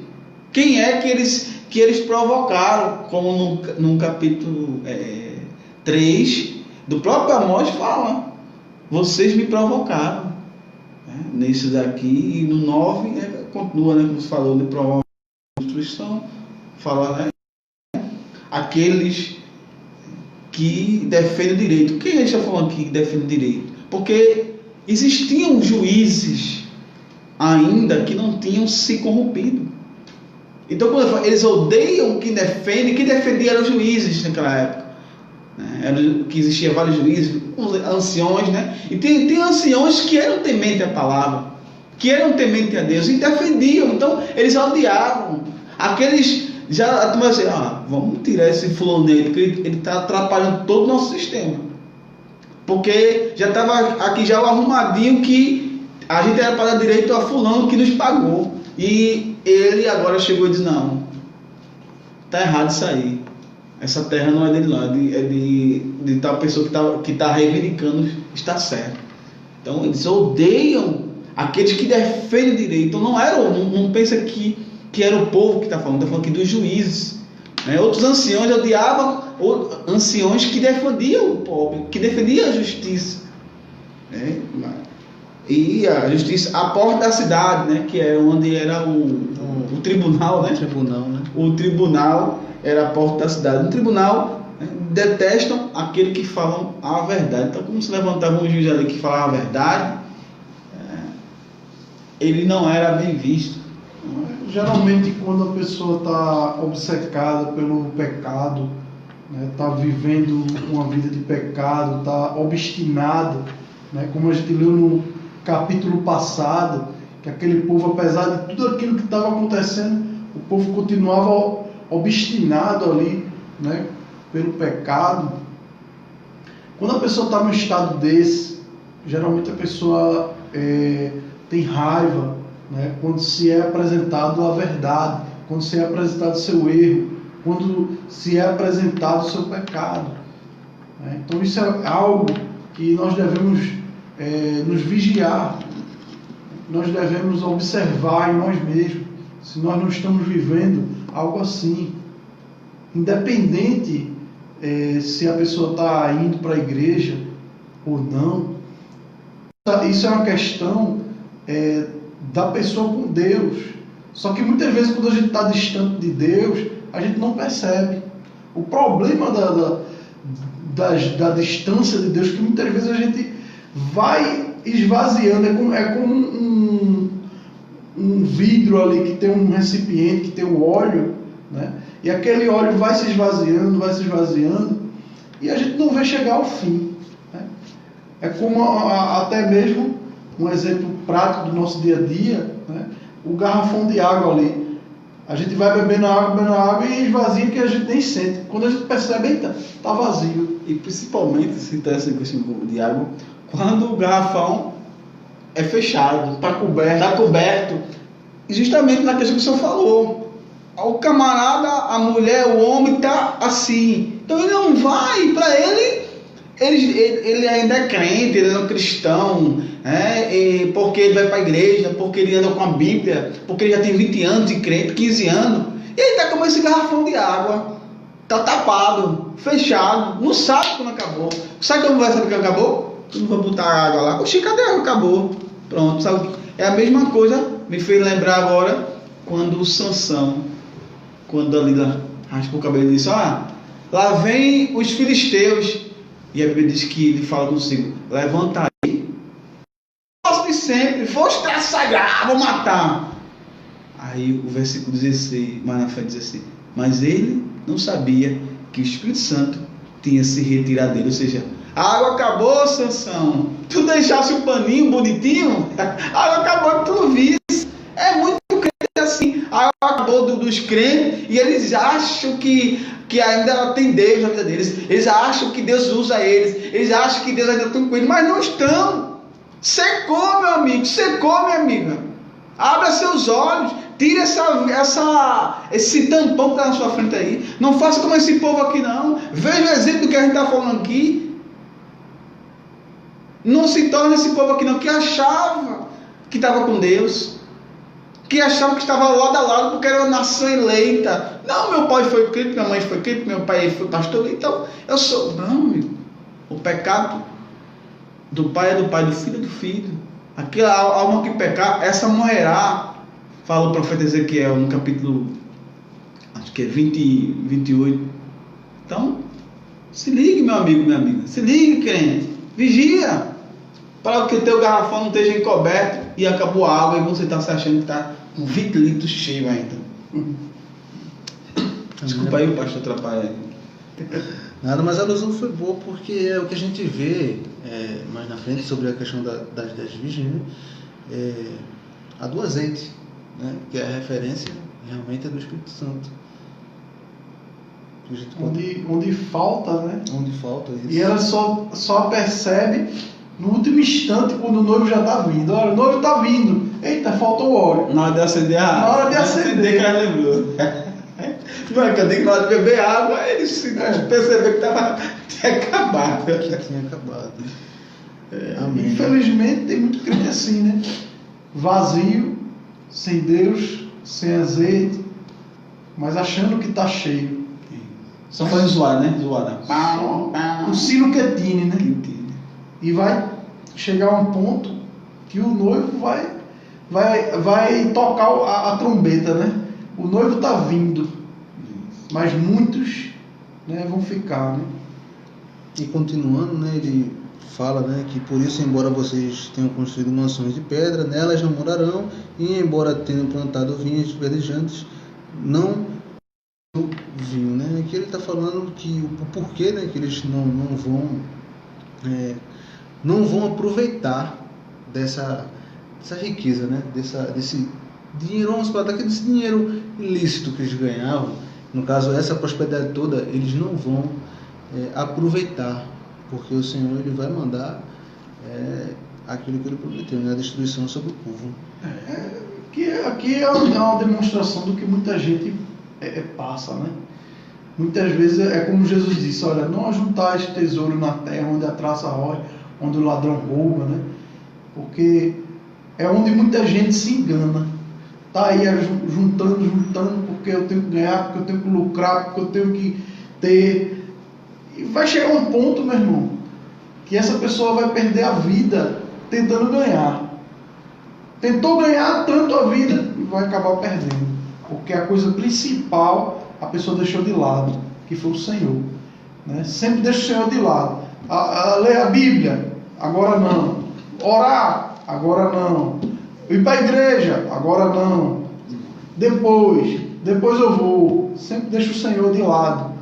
quem é que eles provocaram, como no capítulo 3 do próprio Amós fala, vocês me provocaram, né? Nesse daqui, e no 9 continua, né, como você falou, de provar a construção, fala, né, aqueles que defendem o direito. Quem está falando aqui que defende o direito? Porque existiam juízes ainda que não tinham se corrompido. Então, quando eu falo, eles odeiam quem defende, quem defendia eram os juízes naquela época, né? Que existia vários juízes, anciões, né? E tem anciões que eram tementes à palavra, que eram tementes a Deus e defendiam. Então, eles odiavam aqueles. Já assim, vamos tirar esse fulano dele, porque ele está atrapalhando todo o nosso sistema. Porque já estava aqui já o arrumadinho que a gente era para dar direito a fulano que nos pagou. E ele agora chegou e disse, não, está errado isso aí. Essa terra não é dele lá, é de tal pessoa que está reivindicando, está certo. Então eles odeiam aqueles que defendem o direito. Então não pensa que era o povo que está falando aqui dos juízes, né? Outros anciões odiavam anciões que defendiam o pobre, que defendiam a justiça, né? E a justiça, a porta da cidade, né? Que é onde era o tribunal, né? O tribunal, né? O tribunal era a porta da cidade. No tribunal, detestam aquele que falam a verdade. Então, como se levantava um juiz ali que falava a verdade, ele não era bem visto. Geralmente, quando a pessoa está obcecada pelo pecado, está vivendo uma vida de pecado, está obstinada, né, como a gente leu no capítulo passado, que aquele povo, apesar de tudo aquilo que estava acontecendo, o povo continuava obstinado ali, né, pelo pecado. Quando a pessoa está num estado desse, geralmente a pessoa tem raiva, né, quando se é apresentado a verdade, quando se é apresentado o seu erro, quando se é apresentado o seu pecado. Né? Então isso é algo que nós devemos nos vigiar, nós devemos observar em nós mesmos, se nós não estamos vivendo algo assim. Independente se a pessoa está indo para a igreja ou não, isso é uma questão da pessoa com Deus. Só que muitas vezes, quando a gente está distante de Deus, a gente não percebe. O problema da distância de Deus é que muitas vezes a gente vai esvaziando, é como um vidro ali que tem um recipiente, que tem um óleo, né? E aquele óleo vai se esvaziando, e a gente não vê chegar ao fim, né? É como até mesmo um exemplo prático do nosso dia a dia, né? O garrafão de água ali. A gente vai bebendo água e esvazia, que a gente nem sente. Quando a gente percebe, eita, está vazio. E principalmente, se interessa em questão de água, quando o garrafão é fechado, está coberto, justamente na questão que o senhor falou. O camarada, a mulher, o homem está assim. Então ele não vai, para ele ainda é crente, ele é um cristão, porque ele vai para a igreja, porque ele anda com a Bíblia, porque ele já tem 20 anos de crente, 15 anos, e ele está com esse garrafão de água, está tapado, fechado, não sabe quando acabou. Sabe como vai saber que acabou? Tu não vai botar água lá. Oxi, cadê a água? Acabou. Pronto, sabe? É a mesma coisa, me fez lembrar agora, quando o Sansão, quando ali raspou o cabelo e disse, lá vem os filisteus. E a Bíblia diz que ele fala consigo, levanta aí, faço de sempre, vou estraçalhar, vou matar. Aí o versículo 16, mais na frente diz assim, mas ele não sabia que o Espírito Santo tinha se retirado dele, ou seja, a água acabou, Sansão, tu deixasse o paninho bonitinho, a água acabou que tu visse. É muito crente assim, a água acabou dos crentes, e eles acham que ainda tem Deus na vida deles, eles acham que Deus usa eles acham que Deus ainda está com eles, mas não estão. Secou, meu amigo, secou, minha amiga. Abra seus olhos, tire esse tampão que está na sua frente aí, não faça como esse povo aqui não, veja o exemplo do que a gente está falando aqui, não se torne esse povo aqui não, que achava que estava com Deus, que achavam que estava lado a lado porque era uma nação eleita. Não, meu pai foi crente, minha mãe foi crente, meu pai foi pastor, então eu sou. Não, amigo. O pecado do pai é do pai, do filho é do filho. Aquela alma que pecar, essa morrerá. Fala o profeta Ezequiel no capítulo, acho que é 28. Então, se ligue, meu amigo, minha amiga. Se ligue, crente. Vigia. Para que teu garrafão não esteja encoberto e acabou a água e você está se achando que está com 20 litros cheio ainda. Desculpa aí o pastor atrapalha. Nada, mas a alusão foi boa porque é o que a gente vê mais na frente sobre a questão das virgens, né? A do azeite, né? Que é a referência realmente é do Espírito Santo. Onde falta, né? Onde falta isso. E ela só percebe no último instante, quando o noivo já está vindo. Olha, o noivo está vindo. Eita, faltou o óleo. Na hora de acender a água. Na hora de acender. Que ela lembrou. Mas quando na hora de beber água, ele percebeu que tinha acabado. Que tinha acabado. Amém. Infelizmente, tem muito crente assim, né? Vazio, sem Deus, sem azeite, mas achando que está cheio. Só faz zoar, né? Zoar. O sino quetine, né? E vai chegar a um ponto que o noivo vai tocar a trombeta, né? O noivo está vindo, mas muitos, né, vão ficar, né? E continuando, né, ele fala, né, que por isso, embora vocês tenham construído mansões de pedra, nelas não morarão, e embora tenham plantado vinhas verdejantes, não vinho, né? Aqui ele está falando que o porquê, né, que eles não vão aproveitar dessa riqueza, né, desse dinheiro, vamos falar desse dinheiro ilícito que eles ganhavam. No caso, essa prosperidade toda, eles não vão aproveitar, porque o Senhor ele vai mandar aquilo que ele prometeu, né? A destruição sobre o povo. Aqui é uma demonstração do que muita gente passa, né? Muitas vezes é como Jesus disse: olha, não ajuntais tesouro na terra, onde a traça rói, onde o ladrão rouba, né? Porque é onde muita gente se engana. Tá aí juntando, porque eu tenho que ganhar, porque eu tenho que lucrar, porque eu tenho que ter. E vai chegar um ponto, meu irmão, que essa pessoa vai perder a vida tentando ganhar. Tentou ganhar tanto a vida e vai acabar perdendo. Porque a coisa principal a pessoa deixou de lado, que foi o Senhor, né? Sempre deixa o Senhor de lado. Ler a Bíblia, agora não. Orar, agora não. Ir para a igreja, agora não. Depois eu vou. Sempre deixa o Senhor de lado.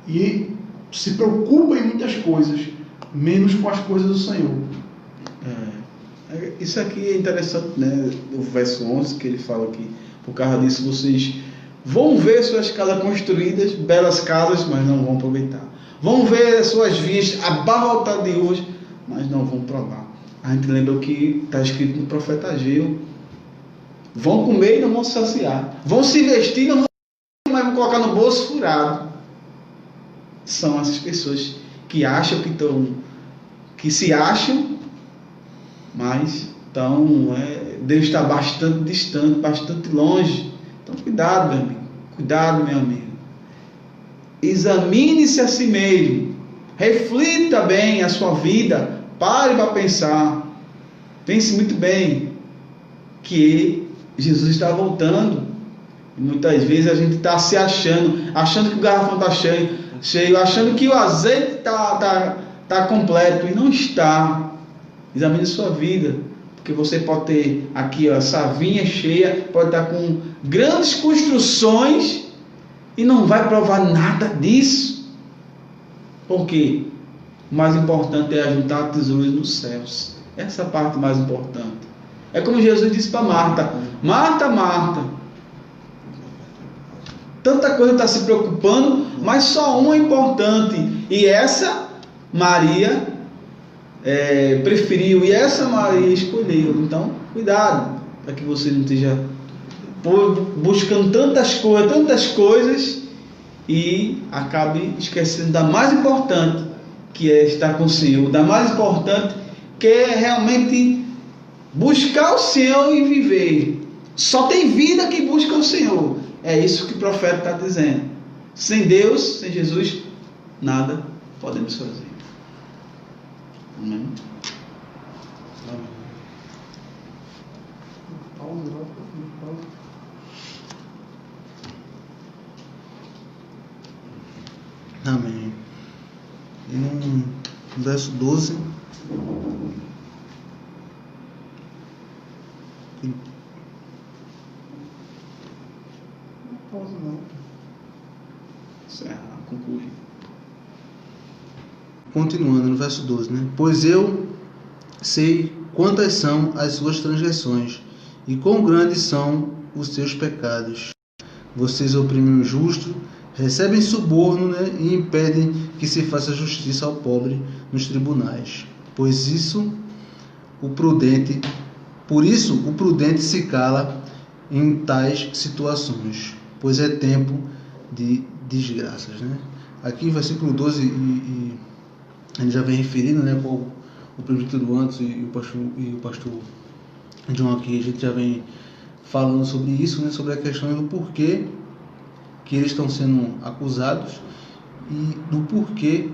E se preocupa em muitas coisas, menos com as coisas do Senhor. Isso aqui é interessante, né? O verso 11, que ele fala que por causa disso vocês vão ver suas casas construídas, belas casas, mas não vão aproveitar. Vão ver as suas vias abarrotadas de hoje, mas não vão provar. A gente lembra o que está escrito no profeta Ageu: vão comer e não vão se saciar, vão se vestir e não vão, mas vão colocar no bolso furado. São essas pessoas que acham que se acham, mas Deus está bastante distante, bastante longe. Então cuidado, meu amigo, cuidado, meu amigo. Examine-se a si mesmo, reflita bem a sua vida, pare para pensar, pense muito bem que Jesus está voltando. E muitas vezes a gente está se achando que o garrafão está cheio, achando que o azeite está completo, e não está. Examine sua vida, porque você pode ter aqui essa vinha cheia, pode estar com grandes construções e não vai provar nada disso. Por quê? O mais importante é ajuntar tesouros nos céus. Essa é a parte mais importante. É como Jesus disse para Marta: Marta, Marta, tanta coisa está se preocupando, mas só uma é importante, e essa Maria preferiu, e essa Maria escolheu. Então cuidado, para que você não esteja buscando tantas coisas e acabe esquecendo da mais importante, que é estar com o Senhor, da mais importante, que é realmente buscar o Senhor e viver. Só tem vida que busca o Senhor. É isso que o profeta está dizendo. Sem Deus, sem Jesus, nada podemos fazer. Amém? Amém. E no verso 12, Conclui. Continuando no verso 12, né? Pois eu sei quantas são as suas transgressões e quão grandes são os seus pecados. Vocês oprimem o justo, recebem suborno, né? E impedem que se faça justiça ao pobre nos tribunais. Por isso o prudente se cala em tais situações, pois é tempo de desgraças, né? Aqui versículo 12 e ele já vem referindo, né, com o presbítero antes e o pastor John aqui, a gente já vem falando sobre isso, né, sobre a questão do porquê que eles estão sendo acusados e do porquê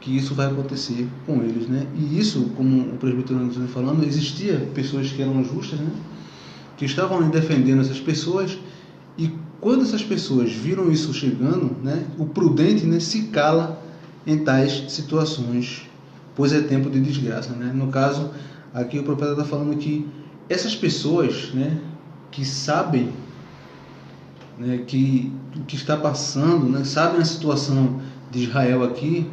que isso vai acontecer com eles, né? E isso, como o presbítero nos vem falando, existia pessoas que eram justas, né? Que estavam ali defendendo essas pessoas, e quando essas pessoas viram isso chegando, né? O prudente, né, se cala em tais situações, pois é tempo de desgraça, né? No caso, aqui o profeta está falando que essas pessoas, né, que sabem, né, que o que está passando, né, sabem a situação de Israel aqui,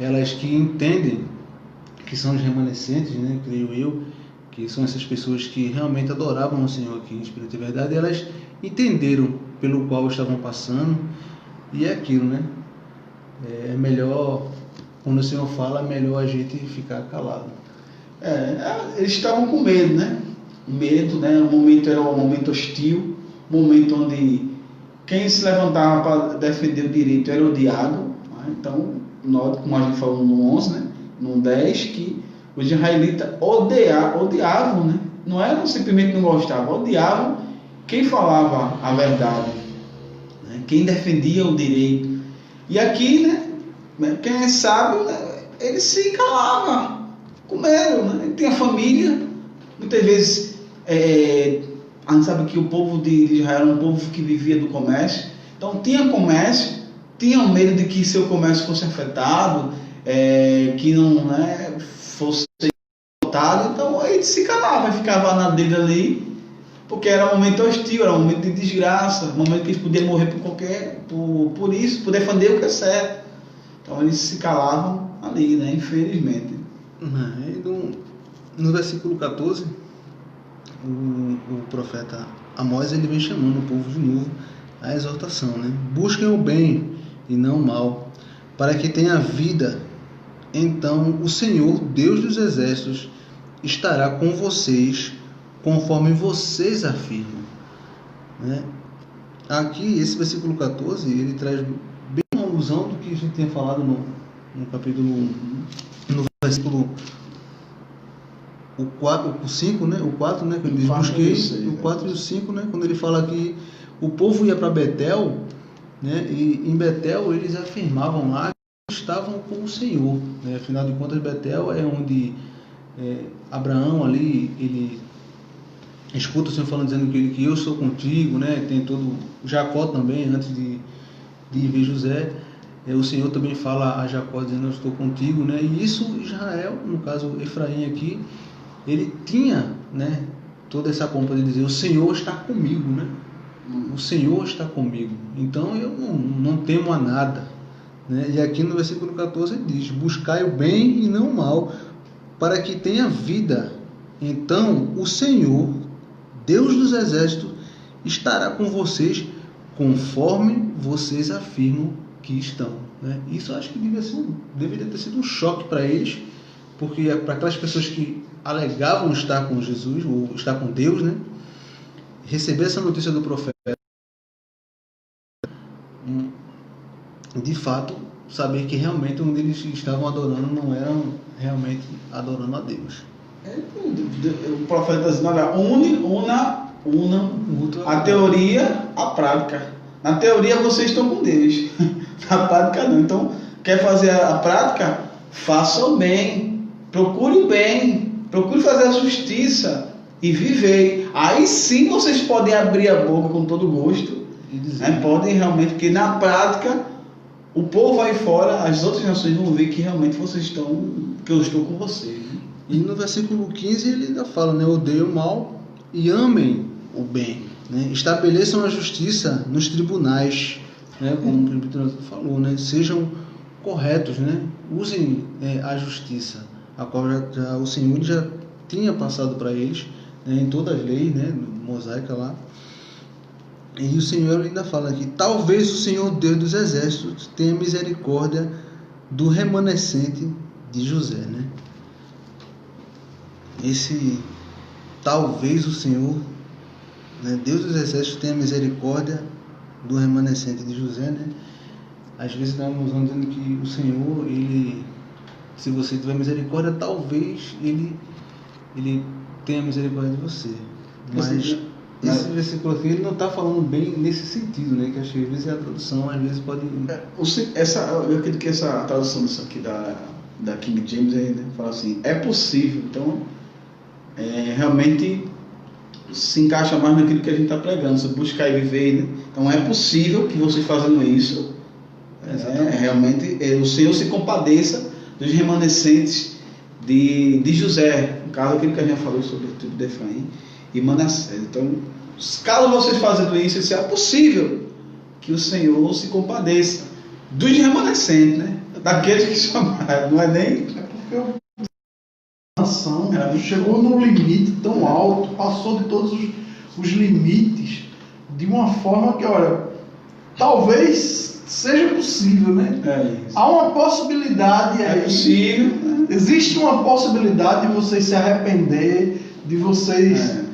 elas que entendem que são os remanescentes, né, creio eu, que são essas pessoas que realmente adoravam o Senhor aqui em espírito e verdade, elas entenderam pelo qual estavam passando, e é aquilo, né? É melhor, quando o Senhor fala, é melhor a gente ficar calado. Eles estavam com medo, né? Medo, né? O momento era um momento hostil, um momento onde quem se levantava para defender o direito era odiado. Né? Então, note, como a gente falou no 11, né? No 10, que os israelitas odiavam, né? Não eram simplesmente não gostavam, odiavam quem falava a verdade, né? Quem defendia o direito. E aqui, né? Quem é sábio, né? Ele se calava, com medo, né? Ele tinha família, muitas vezes a gente sabe que o povo de Israel era um povo que vivia do comércio, então tinha comércio, tinham medo de que seu comércio fosse afetado, que não, né, fosse cortado, então ele se calava, ficava na dele ali, porque era um momento hostil, era um momento de desgraça, um momento que eles podiam morrer por isso, por defender o que é certo. Então eles se calavam ali, né, infelizmente. No versículo 14, o profeta Amós, ele vem chamando o povo de novo à exortação, né? Busquem o bem e não o mal, para que tenha vida. Então o Senhor, Deus dos exércitos, estará com vocês, conforme vocês afirmam, né? Aqui, esse versículo 14, ele traz bem uma alusão do que a gente tinha falado no capítulo, no versículo o 4, o 5, né? O 4, né? Quando ele diz busquei, o 4 e o 5, né? Quando ele fala que o povo ia para Betel, né? E em Betel eles afirmavam lá que estavam com o Senhor, né? Afinal de contas, Betel é onde Abraão ali, ele escuta o Senhor falando, dizendo que eu sou contigo, né? Tem todo Jacó também, antes de ver José, o Senhor também fala a Jacó dizendo eu estou contigo, né? E isso Israel, no caso Efraim aqui, ele tinha, né, toda essa pompa de dizer o Senhor está comigo, né? O Senhor está comigo, então eu não temo a nada, né? E aqui no versículo 14 ele diz, buscai o bem e não o mal, para que tenha vida. Então o Senhor, Deus dos exércitos, estará com vocês, conforme vocês afirmam que estão, né? Isso acho que deveria ter sido um choque para eles, porque para aquelas pessoas que alegavam estar com Jesus, ou estar com Deus, né? Receber essa notícia do profeta, de fato, saber que realmente onde eles estavam adorando não eram realmente adorando a Deus. O profeta diz, una a teoria, a prática. Na teoria vocês estão com Deus, na prática não. Então, quer fazer a prática? Faça o bem, procure o bem, procure fazer a justiça e viver. Aí sim vocês podem abrir a boca com todo gosto, né? Podem realmente, porque na prática o povo aí fora, as outras nações vão ver que realmente vocês estão, que eu estou com vocês, né? E no versículo 15 ele ainda fala, né? Odeiem o mal e amem o bem, né? Estabeleçam a justiça nos tribunais, né? Como o presbítero falou, né? Sejam corretos, né? Usem a justiça, a qual o Senhor já tinha passado para eles, né? Em todas as leis, né? Mosaica lá. E o Senhor ainda fala aqui, talvez o Senhor Deus dos exércitos tenha misericórdia do remanescente de José, né? Esse talvez o Senhor, né, Deus dos exércitos tenha misericórdia do remanescente de José, né? Às vezes nós vamos dizendo que o Senhor, ele, se você tiver misericórdia, talvez ele tenha misericórdia de você. Mas esse versículo aqui ele não está falando bem nesse sentido, né? Que acho que às vezes a tradução às vezes pode. Eu acredito que essa tradução disso aqui da King James aí, né, fala assim, é possível. Então, realmente se encaixa mais naquilo que a gente está pregando, você buscar e viver, né? Então é possível que você fazendo isso, realmente o Senhor se compadeça dos remanescentes de José, no caso aquele que a gente falou sobre o tribo de Efraim e Manassés. Então, caso vocês fazendo isso é possível que o Senhor se compadeça dos remanescentes, né? Daqueles que chamaram, não é nem... É porque a nação chegou num limite tão alto, passou de todos os limites, de uma forma que, olha, talvez seja possível, né? Há uma possibilidade aí. É possível, né? Existe uma possibilidade de vocês se arrepender, de vocês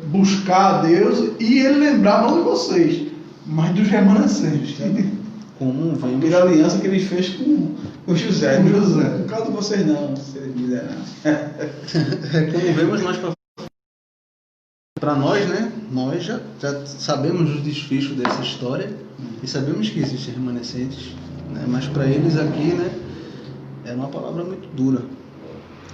buscar a Deus e Ele lembrar não de vocês, mas dos remanescentes. Como vemos. Pela aliança que Ele fez com José. Com José. Por causa de vocês não, seres miseráveis. Como vemos mais para nós, né? Nós já sabemos os desfechos dessa história e sabemos que existem remanescentes, né? Mas para eles aqui, né? É uma palavra muito dura.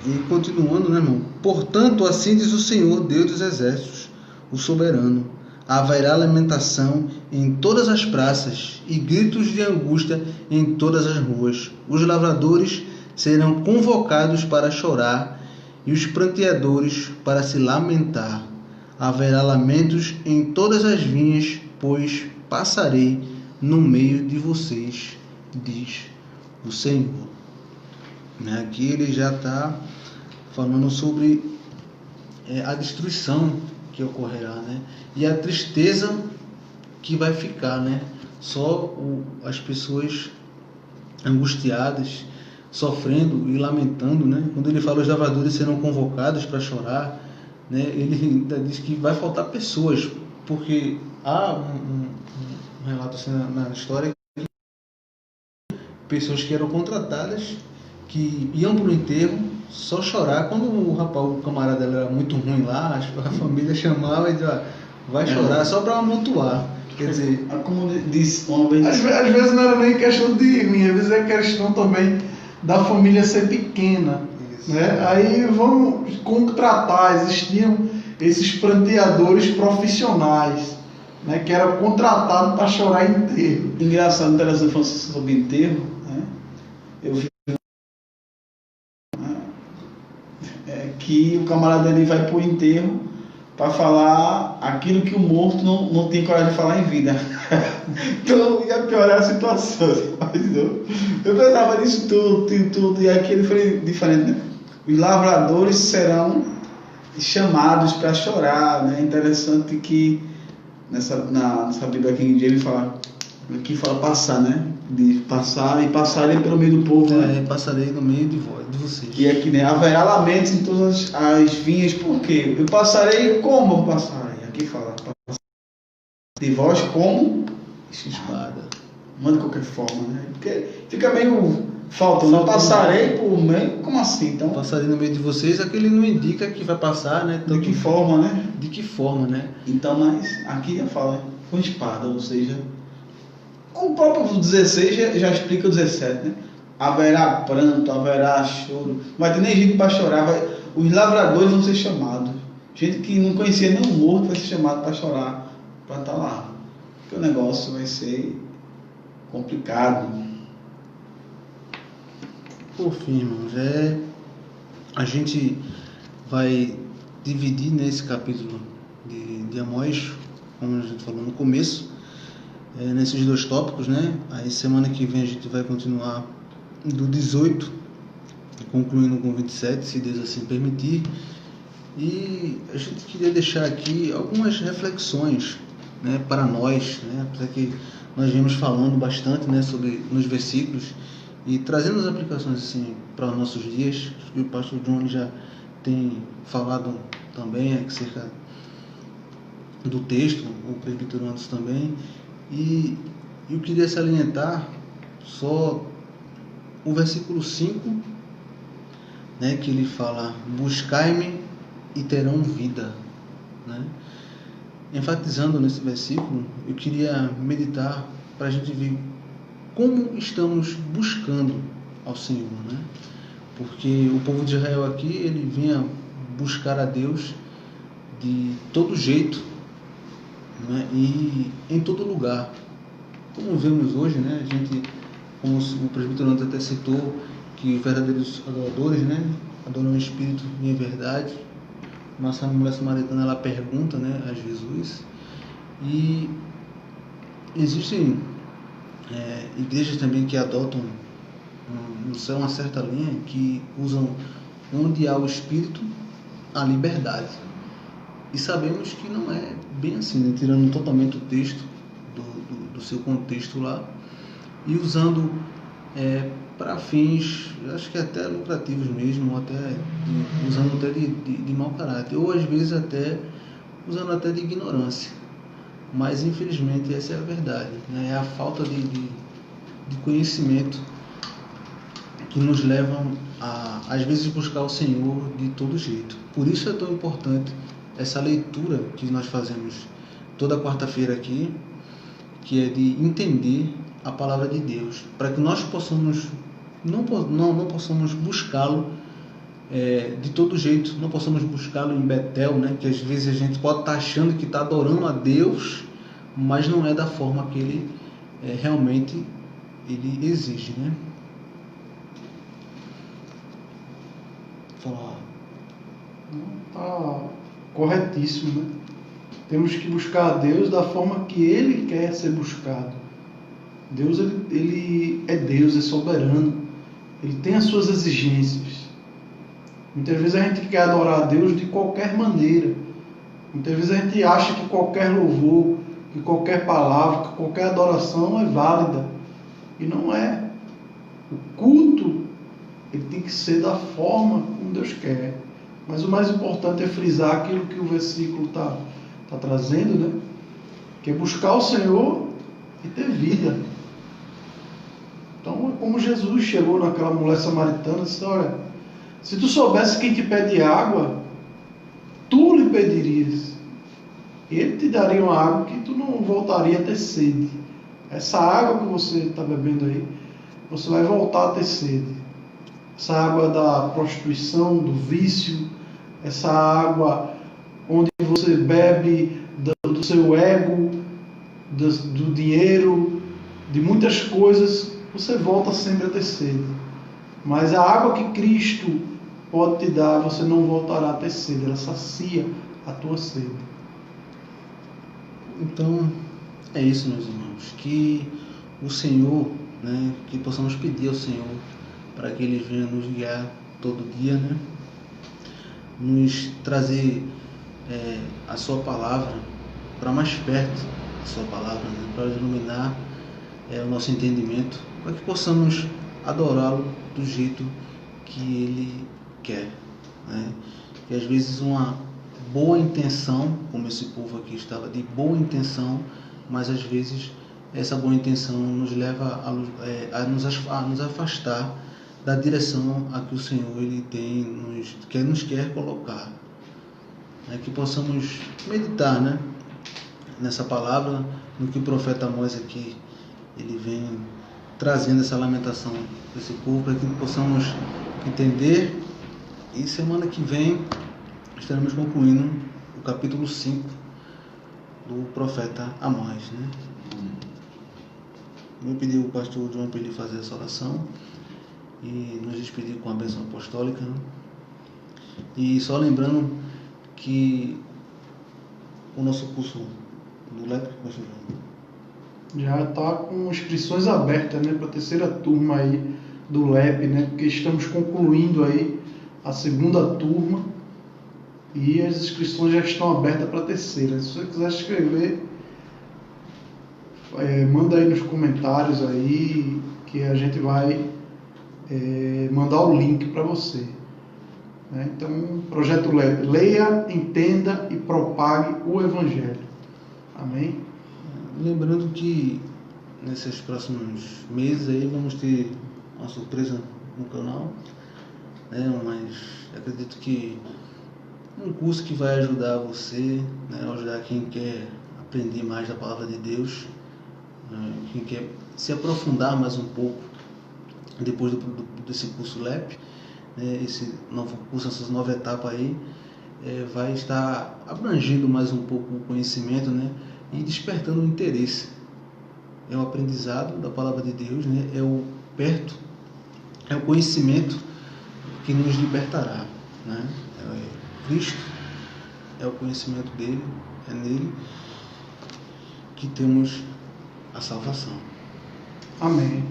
E continuando, né, irmão? Portanto, assim diz o Senhor, Deus dos exércitos, o soberano: haverá lamentação em todas as praças e gritos de angústia em todas as ruas. Os lavradores serão convocados para chorar e os pranteadores para se lamentar. Haverá lamentos em todas as vinhas, pois passarei no meio de vocês, diz o Senhor. Aqui ele já está falando sobre a destruição que ocorrerá, né? E a tristeza que vai ficar, né? Só as pessoas angustiadas, sofrendo e lamentando, né? Quando ele fala os lavradores serão convocados para chorar, né? Ele ainda diz que vai faltar pessoas, porque há um relato assim na história, pessoas que eram contratadas, que iam para o enterro só chorar quando o camarada era muito ruim lá, a família chamava e dizia, vai chorar só para amontoar. Quer dizer, como disse uma vez, às vezes não era nem questão de mim, às vezes é questão também da família ser pequena, né? Aí vamos contratar, existiam esses pranteadores profissionais, né, que eram contratados para chorar enterro. Engraçado, interessante falando sobre enterro, né? Eu vi que o camarada ele vai para o enterro para falar aquilo que o morto não tem coragem de falar em vida. Então ia piorar a situação. Eu pensava nisso tudo, e aqui ele foi diferente, né? Os lavradores serão chamados para chorar, né? Interessante que nessa Bíblia King James aqui fala passar, né? De passar e passarem pelo meio do povo, né? Passarei no meio de vocês. E aqui, né? Haverá lamentos em todas as vinhas, por quê? Eu passarei como eu passarei? Aqui fala, de vós como espada. Não de qualquer forma, né? Porque fica meio faltando. Eu passarei por meio, como assim? Então, passarei no meio de vocês, aquele não indica que vai passar, né? De que forma, né? De que forma, né? Então, mas aqui já fala com espada, ou seja, o próprio 16 já explica o 17, né? Haverá pranto, haverá choro, não vai ter nem gente para chorar, os lavradores vão ser chamados. Gente que não conhecia nem o morto vai ser chamado para chorar, para estar lá. Porque o negócio vai ser complicado. Por fim, irmãos, a gente vai dividir nesse capítulo de Amós, como a gente falou no começo, nesses dois tópicos, né? Aí semana que vem a gente vai continuar do 18, concluindo com 27, se Deus assim permitir. E a gente queria deixar aqui algumas reflexões, né, para nós, né? Apesar que nós vimos falando bastante, né, sobre nos versículos e trazendo as aplicações assim para os nossos dias. Acho que o pastor John já tem falado também acerca do texto, o presbítero Anderson também, e eu queria salientar só o versículo 5, né, que ele fala: buscai-me e terão vida, né? enfatizando nesse versículo, eu queria meditar para a gente ver como estamos buscando ao Senhor, né? Porque o povo de Israel aqui, ele vinha buscar a Deus de todo jeito, né? E em todo lugar. Como vemos hoje, né? A gente, como o presbítero até citou, que os verdadeiros adoradores, né, adoram o Espírito e em verdade. Nossa mulher samaritana, ela pergunta, né, a Jesus. E existem igrejas também que adotam uma certa linha, que usam onde há o Espírito, a liberdade. E sabemos que não é bem assim, né? Tirando totalmente o texto do seu contexto lá e usando para fins, acho que até lucrativos mesmo, ou até usando até de mau caráter, ou às vezes até usando até de ignorância. Mas infelizmente essa é a verdade, né? É a falta de conhecimento que nos levam a, às vezes, buscar o Senhor de todo jeito. Por isso é tão importante essa leitura que nós fazemos toda quarta-feira aqui, que é de entender a palavra de Deus, para que nós possamos não possamos buscá-lo de todo jeito, não possamos buscá-lo em Betel, né? Que às vezes a gente pode estar achando que está adorando a Deus, mas não é da forma que ele realmente ele exige, né? Falar. Está corretíssimo, né? Temos que buscar a Deus da forma que Ele quer ser buscado. Deus, ele é Deus, é soberano. Ele tem as suas exigências. Muitas vezes a gente quer adorar a Deus de qualquer maneira. Muitas vezes a gente acha que qualquer louvor, que qualquer palavra, que qualquer adoração é válida. E não é. O culto, ele tem que ser da forma como Deus quer. Mas o mais importante é frisar aquilo que o versículo está trazendo, né? Que é buscar o Senhor e ter vida. Então é como Jesus chegou naquela mulher samaritana e disse: olha, se tu soubesse quem te pede água, tu lhe pedirias, e ele te daria uma água que tu não voltaria a ter sede. Essa água que você está bebendo aí, você vai voltar a ter sede. Essa água da prostituição, do vício, essa água onde você bebe do seu ego, do dinheiro, de muitas coisas, você volta sempre a ter sede. Mas a água que Cristo pode te dar, você não voltará a ter sede, ela sacia a tua sede. Então, é isso, meus irmãos, que o Senhor, né, que possamos pedir ao Senhor para que Ele venha nos guiar todo dia, né, nos trazer a sua palavra para mais perto da sua palavra, né, para iluminar o nosso entendimento, para que possamos adorá-lo do jeito que Ele quer, né? E às vezes uma boa intenção, como esse povo aqui estava de boa intenção, mas às vezes essa boa intenção nos leva a nos afastar da direção a que o Senhor ele nos quer colocar, né? Que possamos meditar, né, nessa palavra, no que o profeta Amós aqui ele vem trazendo essa lamentação desse povo, para que possamos entender. E semana que vem estaremos concluindo o capítulo 5 do profeta Amós, né? Vou pedir ao pastor João para ele fazer essa oração e nos despedir com a bênção apostólica, né? E só lembrando que o nosso curso do LEP, pastor João, já está com inscrições abertas, né, para a terceira turma aí do LEP, né, porque estamos concluindo aí a segunda turma e as inscrições já estão abertas para a terceira. Se você quiser escrever, manda aí nos comentários aí que a gente vai mandar o link para você, né? Então, projeto LEP, leia, entenda e propague o Evangelho. Amém? Lembrando que nesses próximos meses aí vamos ter uma surpresa no canal, né? Mas acredito que um curso que vai ajudar você, né, ajudar quem quer aprender mais da palavra de Deus, né, quem quer se aprofundar mais um pouco depois desse curso LEP, né, esse novo curso, essas novas etapas aí, vai estar abrangendo mais um pouco o conhecimento, né, e despertando o interesse. É o aprendizado da palavra de Deus, né, é o conhecimento que nos libertará, né? Cristo é o conhecimento dele, é nele que temos a salvação. Amém.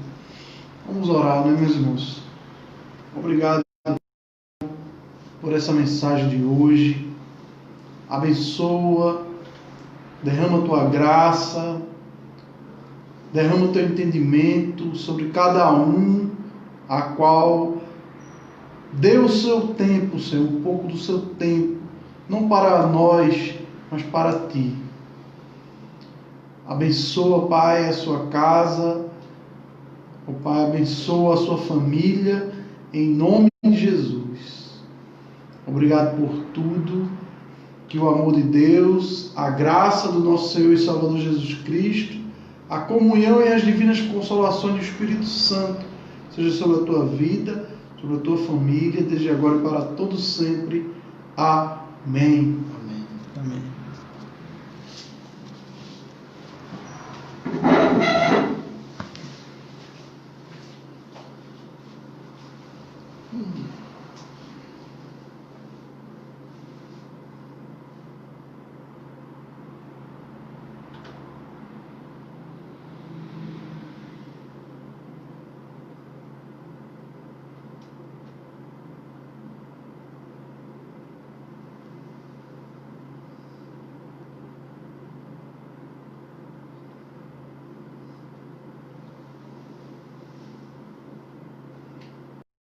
Vamos orar, né, meus irmãos? Obrigado por essa mensagem de hoje. Abençoa, derrama a tua graça, derrama o teu entendimento sobre cada um, a qual dê o seu tempo, Senhor, um pouco do seu tempo, não para nós, mas para ti. Abençoa, Pai, a sua casa, ó Pai, abençoa a sua família, em nome de Jesus. Obrigado por tudo, que o amor de Deus, a graça do nosso Senhor e Salvador Jesus Cristo, a comunhão e as divinas consolações do Espírito Santo seja sobre a tua vida, sobre a tua família, desde agora e para todos sempre. Amém. Amém. Amém.